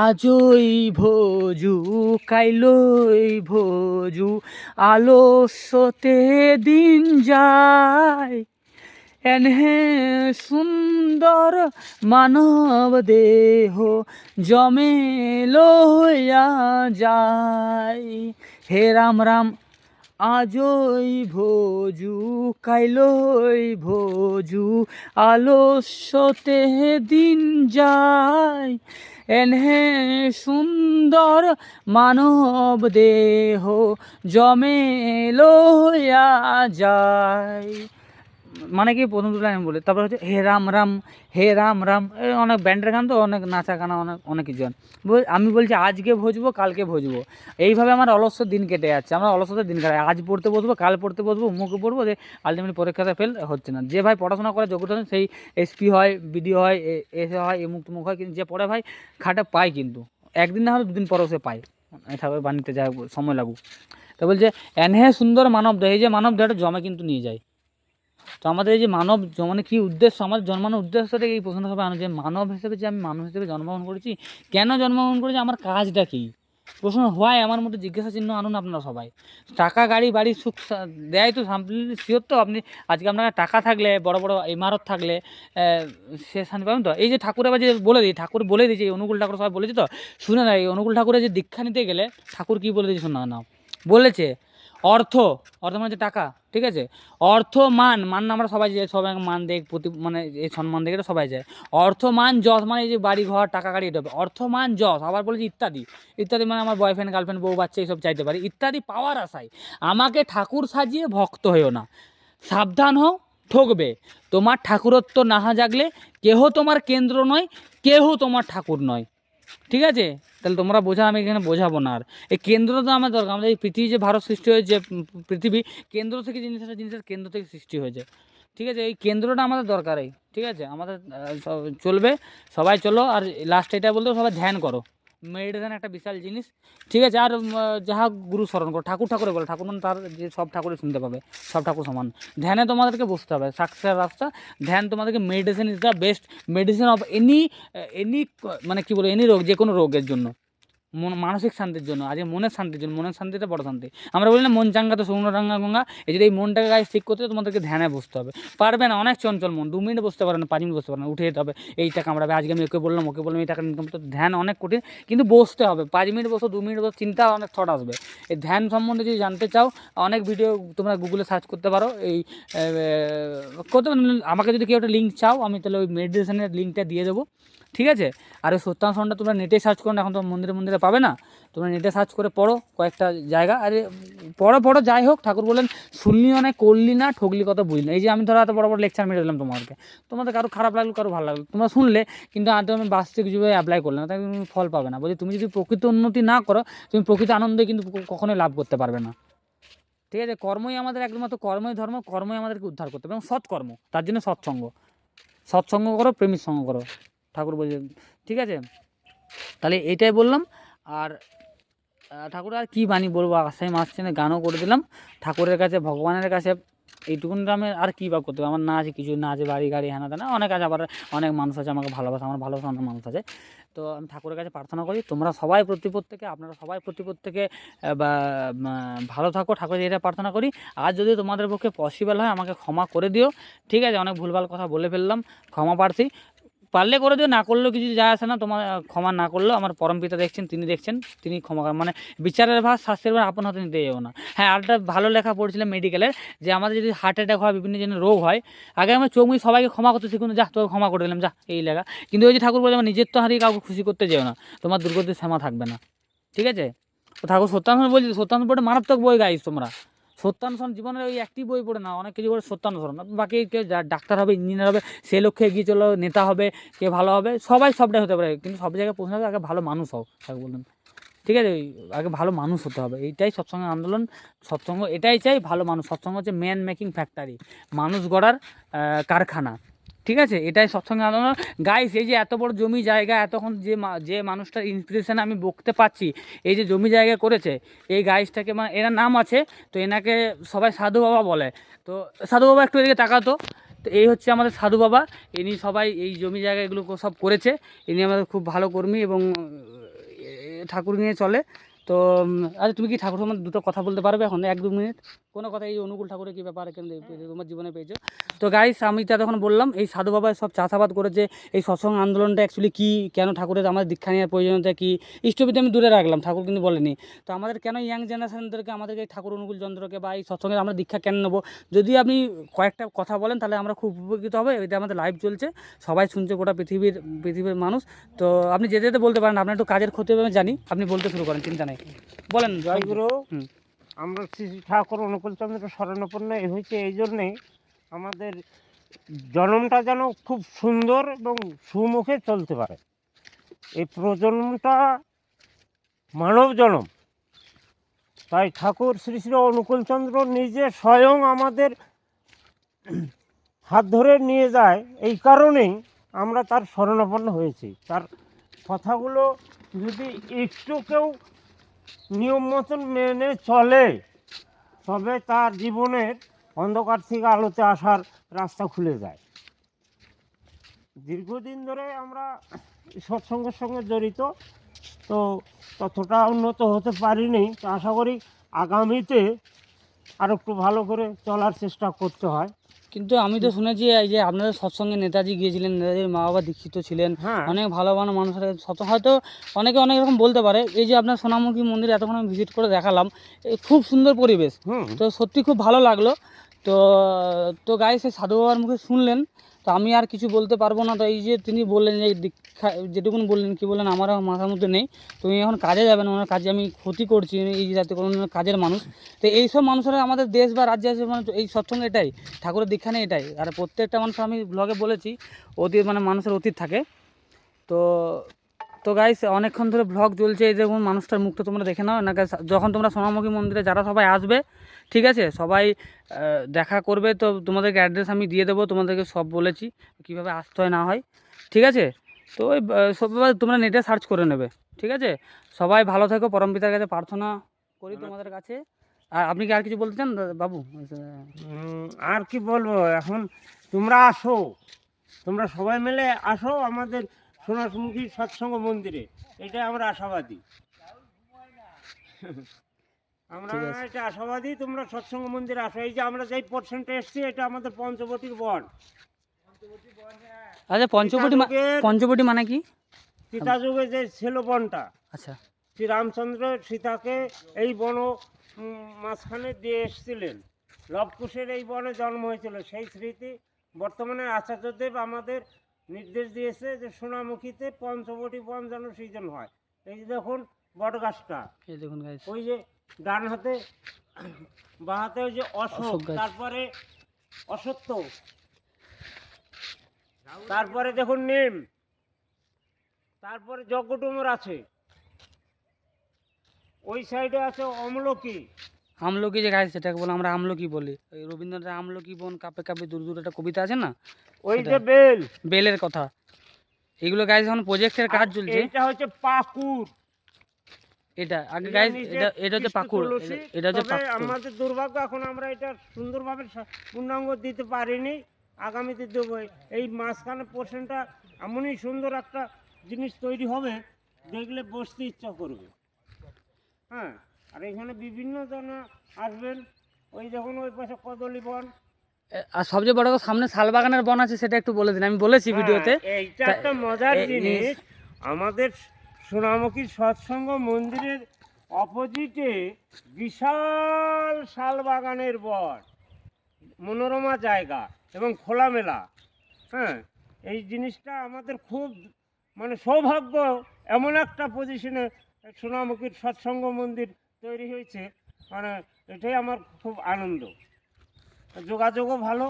আজই ভোজু কাইলই ভোজু, আলস্যতে দিন যায়, এনহে সুন্দর মানব দেহ জমে লইয়া যায়। হে রাম রাম আজই ভোজু কাইলই ভোজু, আলস্যতে দিন যায়, এনহে সুন্দর মানব দেহ জমে লইয়া যায়। মানে কি, প্রথম দুটো লাইন বলে, তারপর হচ্ছে হে রাম রাম, হে রাম রাম, অনেক ব্যান্ডের গান তো, অনেক নাচা গানা, অনেক কিছু গান। আমি বলছি আজকে ভজবো, কালকে ভজবো, এইভাবে আমার অলস্য দিন কেটে যাচ্ছে। আমরা অলস্যতে দিন কাটাই, আজ পড়তে বসবো, কাল পড়তে বসবো, মুখে পড়বো, যে আলটিমেটলি পরীক্ষাতে ফেল হচ্ছে না। যে ভাই পড়াশোনা করে যোগ্যতা সেই এসপি হয়, বিডিও হয়, এসে হয়, এমুক তুমুক হয়, কিন্তু যে পড়ে ভাই খাটে পায়, কিন্তু একদিন না হলে 2 দিন পরেও সে পায়, ঠাকুর বানিতে যায় সময় লাগুক। তো বলছে এনহে সুন্দর মানব দেহ, এই যে মানব দেহটা জমে কিন্তু নিয়ে যায়। তো আমাদের এই যে মানব মানে কী উদ্দেশ্য, আমাদের জন্মানোর উদ্দেশ্যটা এই প্রশ্নটা সবাই আনো, যে মানব হিসেবে যে আমি মানুষ হিসেবে জন্মগ্রহণ করেছি, কেন জন্মগ্রহণ করেছি, আমার কাজটা কী? প্রশ্ন হয় আমার মধ্যে, জিজ্ঞাসা চিহ্ন আনুন আপনারা সবাই। টাকা গাড়ি বাড়ি সুখ দেয় তো শিওর তো। আপনি আজকে আপনার টাকা থাকলে, বড় বড় ইমারত থাকলে সে শান্তি পাবেন তো। এই যে ঠাকুর আবার যে বলে দিই, ঠাকুর বলে দিয়েছে, এই অনুকূল ঠাকুর সবাই বলেছে তো, শুনে না, এই অনুকূল ঠাকুরের যে দীক্ষা নিতে গেলে ঠাকুর কী বলে দিয়েছে শোনা না, বলেছে অর্থ, অর্থ মানে হচ্ছে টাকা, ঠিক আছে। অর্থ মান, মান আমরা সবাই যাই, সবাই মান দেখ প্রতি মানে এই সম্মান দেখে এটা সবাই যায়। অর্থ মান যশ মানে এই যে বাড়ি ঘর টাকা গাড়ি এটা হবে অর্থ মান যশ। আবার বলেছি ইত্যাদি, ইত্যাদি মানে আমার বয়ফ্রেন্ড গার্লফ্রেন্ড বউ বাচ্চা এইসব চাইতে পারি ইত্যাদি পাওয়ার আশায় আমাকে ঠাকুর সাজিয়ে ভক্ত হয়েও না, সাবধান হও ঠকবে। তোমার ঠাকুরত্ব নাহা জাগলে কেহ তোমার কেন্দ্র নয়, কেহ তোমার ঠাকুর নয়, ঠিক আছে। তাহলে তোমরা বোঝা, আমি এখানে বোঝাবো না আর। এই কেন্দ্র তো আমার দরকার, আমাদের এই পৃথিবী যে ভারত সৃষ্টি হয়েছে, পৃথিবী কেন্দ্র থেকে জিনিসটা, জিনিসের কেন্দ্র থেকে সৃষ্টি হয়েছে, ঠিক আছে। এই কেন্দ্রটা আমাদের দরকারই, ঠিক আছে। আমাদের চলবে, সবাই চলো। আর লাস্ট এটা বলতে সবাই ধ্যান করো, মেডিটেশন একটা বিশাল জিনিস, ঠিক আছে। আর যাহা গুরু স্মরণ করো, ঠাকুর ঠাকুরে বলো, ঠাকুর মানে তার যে সব ঠাকুরই শুনতে পাবে, সব ঠাকুর সমান। ধ্যানে তোমাদেরকে বসতে হবে, সাকসেসের রাস্তা ধ্যান। তোমাদেরকে meditation is the best medicine of any any মানে কী বলবো, এনি রোগ, যে কোনো রোগের জন্য, মানসিক শান্তির জন্য, আজকে মনের শান্তির জন্য। মনের শান্তিটা বড় শান্তি। আমরা বলি না মন চাঙ্গা তো সৌম্য রাঙ্গা গঙ্গা। এই যদি এই মনটাকে গায়ে ঠিক করতে তোমাদেরকে ধ্যানে বসতে হবে। পারবে না, অনেক চঞ্চল মন, 2 মিনিট বসতে পারে না, 5 মিনিট বসতে পারে না, উঠে যেতে হবে। এইটা কামড়াবে, আজকে আমি ওকে বললাম এই টাকা ইনকাম, তো ধ্যান অনেক কঠিন, কিন্তু বসতে হবে। 5 মিনিট বসো, 2 মিনিট বসো, চিন্তা অনেক থট আসবে। এই ধ্যান সম্বন্ধে যদি জানতে চাও, অনেক ভিডিও তোমরা গুগলে সার্চ করতে পারো। এই কত, আমাকে যদি কেউ একটা লিঙ্ক চাও, আমি তাহলে ওই মেডিটেশনের লিঙ্কটা দিয়ে দেবো, ঠিক আছে। আর ওই সত্যানুসরণটা তোমরা নেটে সার্চ করো না, এখন তো মন্দিরে মন্দিরে পাবে না, তোমরা নেটে সার্চ করে পড়ো কয়েকটা জায়গা। আরে পড়ো যাই হোক, ঠাকুর বলেন শুনলি অনেক করলি না, ঠকলি কথা বুঝলি না। এই যে আমি ধরো এত বড় বড় লেকচার মেরে দিলাম তোমাদেরকে, তোমাদের কারো খারাপ লাগলো, কারো ভালো লাগলো, তোমরা শুনলে, কিন্তু আর তুমি বাস্তবিক জীবনে অ্যাপ্লাই করলে না, তাই তুমি ফল পাবে না। বলছি তুমি যদি প্রকৃত উন্নতি না করো, তুমি প্রকৃত আনন্দে কিন্তু কখনোই লাভ করতে পারবে না, ঠিক আছে। কর্মই আমাদের একমাত্র, কর্মই ধর্ম, কর্মই আমাদেরকে উদ্ধার করতে হবে, এবং সৎকর্ম, তার জন্য সৎসঙ্গ করো, প্রেমিক সঙ্গ করো, ঠাকুর বলছেন, ঠিক আছে। তাহলে এইটাই বললাম। আর ঠাকুর আর কী বাণী বলবো, আশাই আসছে না, গানও করে দিলাম। ঠাকুরের কাছে, ভগবানের কাছে এইটুকুন আমি আর কী বা করতে হবে। আমার না আছে কিছু, না আছে বাড়ি গাড়ি হ্যানা তেনা, অনেক আছে, আবার অনেক মানুষ আছে আমাকে ভালোবাসা, আমার ভালোবাসা অনেক মানুষ আছে। তো আমি ঠাকুরের কাছে প্রার্থনা করি তোমরা সবাই প্রত্যেকে, আপনারা সবাই প্রত্যেকে বা ভালো থাকো, ঠাকুরের এটা প্রার্থনা করি। আর যদি তোমাদের পক্ষে পসিবল হয় আমাকে ক্ষমা করে দিও, ঠিক আছে। অনেক ভুলভাল কথা বলে ফেললাম, ক্ষমা প্রার্থী। পারলে করে দিও, না করলেও কিছু যায় আসে না। তোমার ক্ষমা না করলেও আমার পরমপিতা দেখছেন, তিনি ক্ষমা করেন। মানে বিচারের ভার শাস্তির ভার আপন হাতে নিতে যেও না। হ্যাঁ, আরেকটা ভালো লেখা পড়ছিলাম মেডিকেলের, যে আমাদের যদি হার্ট অ্যাটাক হয়, বিভিন্ন জনের রোগ হয়, আগে আমরা চোখ মুখ সবাইকে ক্ষমা করতে শিখুন, যা তোকে ক্ষমা করে দিলাম, যা, এই লেখা। কিন্তু ওই যে ঠাকুর বলে, আমার নিজের তো হারিয়ে কাউকে খুশি করতে যেও না, তোমার দুর্গতির শ্যামা থাকবে না, ঠিক আছে। তো ঠাকুর সত্যানুসরণ বলছি, সত্যানুসরণ বইটা মারাত্মক বই গাইস তোমরা। সত্যানুসরণ জীবনের ওই একটি বই পড়ে না, অনেক কিছু করে সত্যানুসরণ। বাকি কেউ ডাক্তার হবে, ইঞ্জিনিয়ার হবে, সে লক্ষ্যে এগিয়ে চলো, নেতা হবে, কে ভালো হবে, সবাই সবটাই হতে পারে, কিন্তু সব জায়গায় পৌঁছাতে হবে আগে ভালো মানুষ হও, তাকে বললেন, ঠিক আছে। আগে ভালো মানুষ হতে হবে, এইটাই সৎসঙ্গ আন্দোলন। সৎসঙ্গ এটাই চাই, ভালো মানুষ। সৎসঙ্গ হচ্ছে ম্যান মেকিং ফ্যাক্টরি, মানুষ গড়ার কারখানা, ঠিক আছে। এটাই সৎসঙ্গ আন্দোলন গাইস। এই যে এত বড় জমি জায়গা, এতক্ষণ যে মানুষটার ইন্সপিরেশন আমি বকতে পাচ্ছি, এই যে জমি জায়গা করেছে, এই গাইসটাকে, মানে এনার নাম আছে, তো এনাকে সবাই সাধু বাবা বলে। তো সাধু বাবা একটু এদিকে তাকাতো। তো এই হচ্ছে আমাদের সাধু বাবা, ইনি সবাই এই জমি জায়গা এগুলো সব করেছে। ইনি আমাদের খুব ভালো কর্মী, এবং ঠাকুর নিয়ে চলে। তো আচ্ছা, তুমি কি ঠাকুর সম্বন্ধে দুটো কথা বলতে পারবে এখন, 1-2 মিনিট? কোনো কথা, এই অনুকূল ঠাকুরের কী ব্যাপার কেন তোমার জীবনে পেয়েছো? তো গাইস, আমি তা তখন বললাম এই সাধু বাবা সব চাষাবাদ করেছে। এই সৎসঙ্গ আন্দোলনটা অ্যাকচুয়ালি কী, কেন ঠাকুরের আমাদের দীক্ষা নেওয়ার প্রয়োজনীয়তা কী, ইষ্টবিদ্যা আমি দূরে রাখলাম, ঠাকুর কিন্তু বলেনি। তো আমাদের কেন ইয়াং জেনারেশনদেরকে, আমাদেরকে এই ঠাকুর অনুকূল যন্ত্রকে বা এই সৎসঙ্গের আমরা দীক্ষা কেন নেবো? যদি আপনি কয়েকটা কথা বলেন তাহলে আমরা খুব উপকৃত হবে। এটা আমাদের লাইভ চলছে, সবাই শুনছে, গোটা পৃথিবীর মানুষ। তো আপনি যেতে যেতে বলতে পারেন, আপনার একটু কাজের ক্ষতি হবে আমি জানি, আপনি বলতে শুরু করেন, চিন্তা নেই, বলেন। জয়গুরু। আমরা শ্রী শ্রী ঠাকুর অনুকূলচন্দ্র শরণাপন্ন হয়েছে এই জন্যেই আমাদের জন্মটা যেন খুব সুন্দর এবং সুমুখে চলতে পারে। এই প্রজন্মটা মানব জন্ম, তাই ঠাকুর শ্রী শ্রী অনুকূলচন্দ্র নিজে স্বয়ং আমাদের হাত ধরে নিয়ে যায়। এই কারণেই আমরা তার শরণাপন্ন হয়েছি। তার কথাগুলো যদি একটু কেউ নিয়ম মতন মেনে চলে, তবে তার জীবনের অন্ধকার থেকে আলোতে আসার রাস্তা খুলে যায়। দীর্ঘদিন ধরে আমরা সৎসঙ্গের সঙ্গে জড়িত, তো ততটা উন্নত হতে পারিনি। তো আশা করি আগামীতে আর একটু ভালো করে চলার চেষ্টা করতে হয়। কিন্তু আমি তো শুনেছি এই যে আপনাদের সৎসঙ্গে নেতাজি গিয়েছিলেন, নেতাজির মা বাবা দীক্ষিত ছিলেন, হ্যাঁ অনেক ভালো ভালো মানুষের হয়তো অনেকে অনেক রকম বলতে পারে। এই যে আপনার সোনামুখী মন্দির এতক্ষণ আমি ভিজিট করে দেখালাম, খুব সুন্দর পরিবেশ, হুম তো সত্যি খুব ভালো লাগলো। তো তো গাইস এই সাধু বাবার মুখে শুনলেন, তো আমি আর কিছু বলতে পারবো না। তো এই যে তিনি বললেন যে দীক্ষা যেটুকুন বললেন, কি বললেন আমারও মাথার মধ্যে নেই। তুমি এখন কাজে যাবেন, ওনার কাজে আমি ক্ষতি করছি, এই যে যাতে কোনো কাজের মানুষ। তো এইসব মানুষেরা আমাদের দেশ বা রাজ্যে আছে, মানে এই সৎসঙ্গ এটাই, ঠাকুরের দীক্ষা নেই এটাই। আর প্রত্যেকটা মানুষ, আমি ব্লগে বলেছি, অতীত মানে মানুষের অতীত থাকে। তো তো গাইস অনেকক্ষণ ধরে ব্লগ চলছে, এই দেখুন মানুষটার মুখটা তোমরা দেখে নাও না। যখন তোমরা সোনামুখী মন্দিরে যারা সবাই আসবে, ঠিক আছে, সবাই দেখা করবে, তো তোমাদেরকে অ্যাড্রেস আমি দিয়ে দেবো, তোমাদেরকে সব বলেছি কীভাবে আসতে হয় না হয়, ঠিক আছে। তো ওই সবাই তোমরা নেটে সার্চ করে নেবে, ঠিক আছে। সবাই ভালো থেকো, পরমপিতার কাছে প্রার্থনা করি তোমাদের কাছে। আর আপনি কি আর কিছু বলতে চান বাবু? আর কি বলবো, এখন তোমরা আসো, তোমরা সবাই মিলে আসো আমাদের সোনামুখী সৎসঙ্গ মন্দিরে, এটাই আমরা আশাবাদী। আমরা ঠিক আছে। এটা আশাবাদী, তোমরা সৎসঙ্গ মন্দিরে আসো। এই যে আমরা যেই পোর্শনটা এসছি, এটা আমাদের পঞ্চবটির বন। আচ্ছা, পঞ্চবটি মানে কি? সীতাযুগে যে ছিল বনটা, আচ্ছা শ্রী রামচন্দ্র সীতাকে এই বন মাঝখানে দিয়ে এসেছিলেন, লবকুশের এই বনে জন্ম হয়েছিল, সেই স্মৃতি। বর্তমানে আচার্যদেব আমাদের নির্দেশ দিয়েছে যে সোনামুখীতে পঞ্চবটি বন যেন সৃজন হয়। এই যে দেখুন বট গাছটা, এই দেখুন গাইস, ওই যে ডান হাতে বাঁ হাতে ওই যে অশোক অশোক, গাছ। তারপরে অসত্য, তারপরে দেখুন নিম, তারপরে যজ্ঞডুমুর আছে, ওই সাইডে আছে অমলকি। আমলকি যে গাছ, সেটাকে বলে আমরা আমলকি বলি। ওই রবীন্দ্রনাথের আমলকি বন কাপে কাপে দূর দূর একটা কবিতা আছে না, ওই সেটা। যে বেল, বেলের কথা। এগুলো গাইস এখন প্রজেক্টের কাজ চলছে। এইটা হচ্ছে পাকুর। এটা আগে এটা গাইস, নিচে এটা হচ্ছে কৃষ্ণ পাকুড়, তুলসী। এটা হচ্ছে তবে পাকুড়। আমাদের দুর্ভাগ্য, এখন আমরা এটা সুন্দরভাবে পূর্ণাঙ্গ দিতে পারিনি, আগামীতে দেবো। এই মাঝখানে পোর্শনটা এমনই সুন্দর একটা জিনিস তৈরি হবে, দেখলে বসতে ইচ্ছা করবে। হ্যাঁ, আর এখানে বিভিন্ন জন আসবেন। ওই দেখুন ওই পাশে কদলী বন। আর সবচেয়ে বড় কথা, সামনে শালবাগানের বন আছে, সেটা একটু বলে দিন, আমি বলেছি ভিডিওতে। এইটা একটা মজার জিনিস। আমাদের সোনামুখী সৎসঙ্গ মন্দিরের অপোজিটে বিশাল শালবাগানের বন, মনোরমা জায়গা এবং খোলামেলা। হ্যাঁ, এই জিনিসটা আমাদের খুব মানে সৌভাগ্য, এমন একটা পজিশনে সোনামুখীর সৎসঙ্গ মন্দির তৈরি হয়েছে, মানে এটাই আমার খুব আনন্দ। যোগাযোগও ভালো,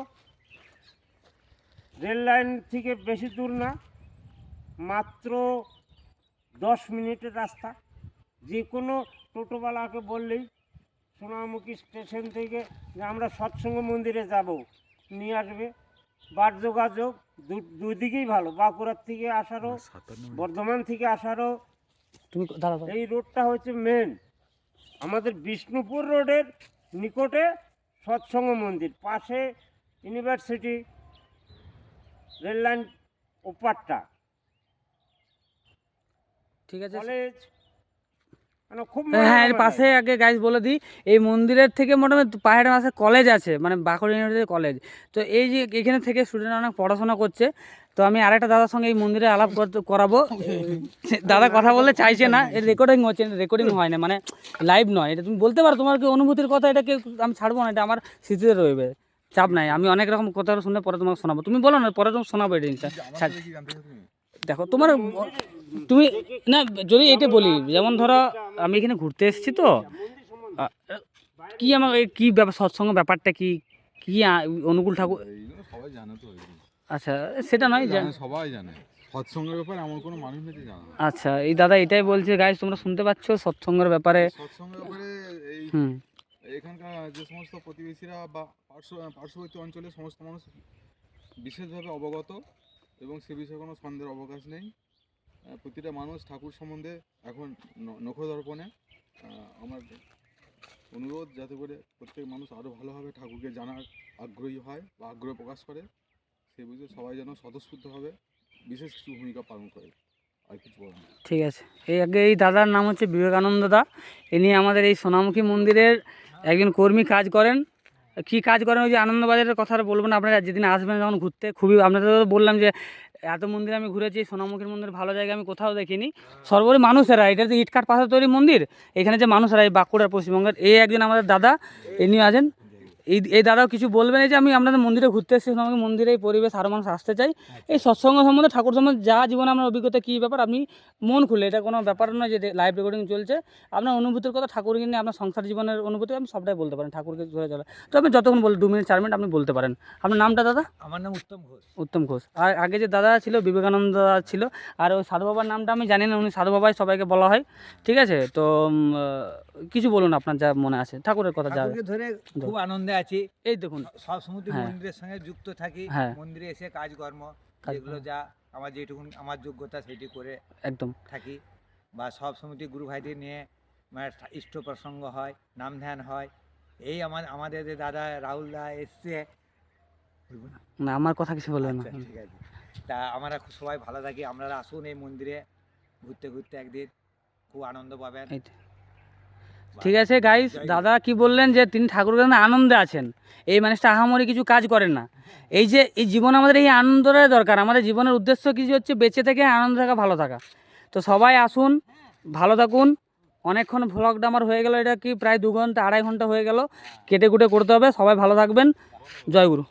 রেল লাইন থেকে বেশি দূর না, মাত্র 10 মিনিটের রাস্তা। যে কোনো টোটোওয়ালাকে বললেই সোনামুখী স্টেশন থেকে যে আমরা সৎসঙ্গ মন্দিরে যাব, নিয়ে আসবে। বাস যোগাযোগ দুদিকেই ভালো, বাঁকুড়ার থেকে আসারও, বর্ধমান থেকে আসারও। তুমি দাঁড়াও। এই রোডটা হচ্ছে মেন, আমাদের বিষ্ণুপুর রোডের নিকটে সৎসঙ্গ মন্দির, পাশে ইউনিভার্সিটি, রেল লাইন ওপারটা, ঠিক আছে। কলেজ, মানে খুব হ্যাঁ, এর মনোরমা পাশে জায়গা। আগে গাইজ বলে দিই, এই মন্দিরের থেকে মোটামুটি পাহাড়ের পাশে কলেজ আছে, মানে বাঁকুড়া ইউনিভার্সিটি কলেজ। তো এই যে এখানে থেকে স্টুডেন্ট অনেক পড়াশোনা করছে। তো আমি আরেকটা দাদার সঙ্গে এই মন্দিরে আলাপ করাবো। দাদা কথা বলতে চাইছে না, এর রেকর্ডিং হচ্ছে, রেকর্ডিং হয় না, মানে লাইভ নয়। এটা তুমি বলতে পারো, তোমার কি অনুভূতির কথা, এটাকে আমি ছাড়বো না, এটা আমার স্মৃতিতে রইবে, চাপ নাই। আমি অনেক রকম কথা শুনে পরে তোমাকে শোনাবো, তুমি বলো না, পরে তোমাকে শোনাবো এটা জিনিসটা। দেখো তোমার, তুমি না, যদি এটা বলি, যেমন ধরো আমি এখানে ঘুরতে এসেছি, তো আহ, কি আমার কি ব্যাপার, সৎসঙ্গ ব্যাপারটা কি, কি অনুকূল ঠাকুর, এইগুলো সবাই জানে তো, এইগুলো আচ্ছা সেটা নয় জানে, সবাই জানে। সৎসঙ্গের ব্যাপারে এমন কোনো মানুষ নেই যে জানে না। আচ্ছা, এই দাদা এটাই বলছে গাইস, তোমরা শুনতে পাচ্ছ সৎসঙ্গের ব্যাপারে। সৎসঙ্গের ব্যাপারে এই হুম, এখানকার যে সমস্ত প্রতিবেশীরা বা পার্শ্ববর্তী অঞ্চলের সমস্ত মানুষ বিশেষভাবে অবগত, এবং সে বিষয়ে কোনো সন্দেহের অবকাশ নেই। প্রতিটা মানুষ ঠাকুর সম্বন্ধে এখন নখদর্পণে। আমার অনুরোধ যাতে করে প্রত্যেক মানুষ আরও ভালোভাবে ঠাকুরকে জানার আগ্রহী হয় বা আগ্রহ প্রকাশ করে, সে বুঝে সবাই যেন স্বতঃস্ফূর্তভাবে বিশেষ কিছু ভূমিকা পালন করে, আর কিছু বলার নেই। ঠিক আছে। এই দাদার নাম হচ্ছে বিবেকানন্দ দা। ইনি আমাদের এই সোনামুখী মন্দিরের একজন কর্মী কাজ করেন। কী কাজ করেন ওই যে আনন্দবাজারের কথা আর বলবো না, আপনারা যেদিন আসবেন যখন ঘুরতে খুবই, আপনাদের তো বললাম যে এত মন্দির আমি ঘুরেছি, সোনামুখীর মন্দির ভালো জায়গা আমি কোথাও দেখিনি। সর্বোপরি মানুষেরা, এটা তো ইটকাট পাথর তৈরি মন্দির, এখানে যে মানুষেরা এই বাঁকুড়ার পশ্চিমবঙ্গের, এই একজন আমাদের দাদা ইনি আছেন, এই দাদাও কিছু বলবেন। এই যে আমি আপনাদের মন্দিরে ঘুরতে এসেছি, সোনামুখী মন্দিরে এই পরিবেশ আরও মানুষ আসতে চাই। এই সৎসঙ্গ সম্বন্ধে, ঠাকুর সম্বন্ধে যা জীবনে আপনার অভিজ্ঞতা কী ব্যাপার, আপনি মন খুলে, এটা কোনো ব্যাপার নয় যে লাইভ রেকর্ডিং চলছে, আপনার অনুভূতির কথা, ঠাকুরকে নিয়ে আপনার সংসার জীবনের অনুভূতি আপনি সবটাই বলতে পারেন, ঠাকুরকে ধরে চলে। তো আপনি যতক্ষণ বলুন, 2 মিনিট 4 মিনিট আপনি বলতে পারেন। আপনার নামটা দাদা? আমার নাম উত্তম ঘোষ। উত্তম ঘোষ। আর আগে যে দাদা ছিল বিবেকানন্দ দাদা ছিল, আর ওই সাধু বাবার নামটা আমি জানি না, উনি সাধু বাবাই সবাইকে বলা হয়, ঠিক আছে? তো কিছু বলুন আপনার যা মনে আছে ঠাকুরের কথা যা। ঠাকুরকে ধরে খুব আনন্দে আছি। এই দেখুন সব সময় হ্যাঁ। মন্দিরের সঙ্গে যুক্ত থাকি। হ্যাঁ। মন্দিরে এসে কাজকর্ম কাজকর্ম। যেগুলো যা আমার যেটুকু আমার যোগ্যতা সেটি করে একদম থাকি। বা সব সমিতি গুরু ভাইদের নিয়ে মানে ইষ্ট প্রসঙ্গ হয়, নাম ধ্যান হয়। এই আমাদের যে দাদা রাহুল দা এসছে, বলবো না? না, আমার কথা কিছু বলবেন না। আচ্ছা, ঠিক আছে। তা আমরা সবাই ভালো থাকি। আপনারা আসুন এই মন্দিরে ঘুরতে ঘুরতে একদিন, খুব আনন্দ পাবেন। এই ঠিক আছে গাইস, দাদা কি বললেন যে তিনি ঠাকুরের কাছে আনন্দে আছেন, এই মানুষটা আহামরি কিছু কাজ করেন না। এই যে এই জীবন, আমাদের এই আনন্দটাই দরকার, আমাদের জীবনের উদ্দেশ্য কিছু হচ্ছে বেঁচে থেকে আনন্দ থাকা, ভালো থাকা। তো সবাই আসুন, ভালো থাকুন। অনেকক্ষণ ভ্লগটা আমার হয়ে গেল, এটা কি প্রায় 2 ঘন্টা 2.5 ঘন্টা হয়ে গেল, কেটে কুটে করতে হবে। সবাই ভালো থাকবেন, জয় গুরু।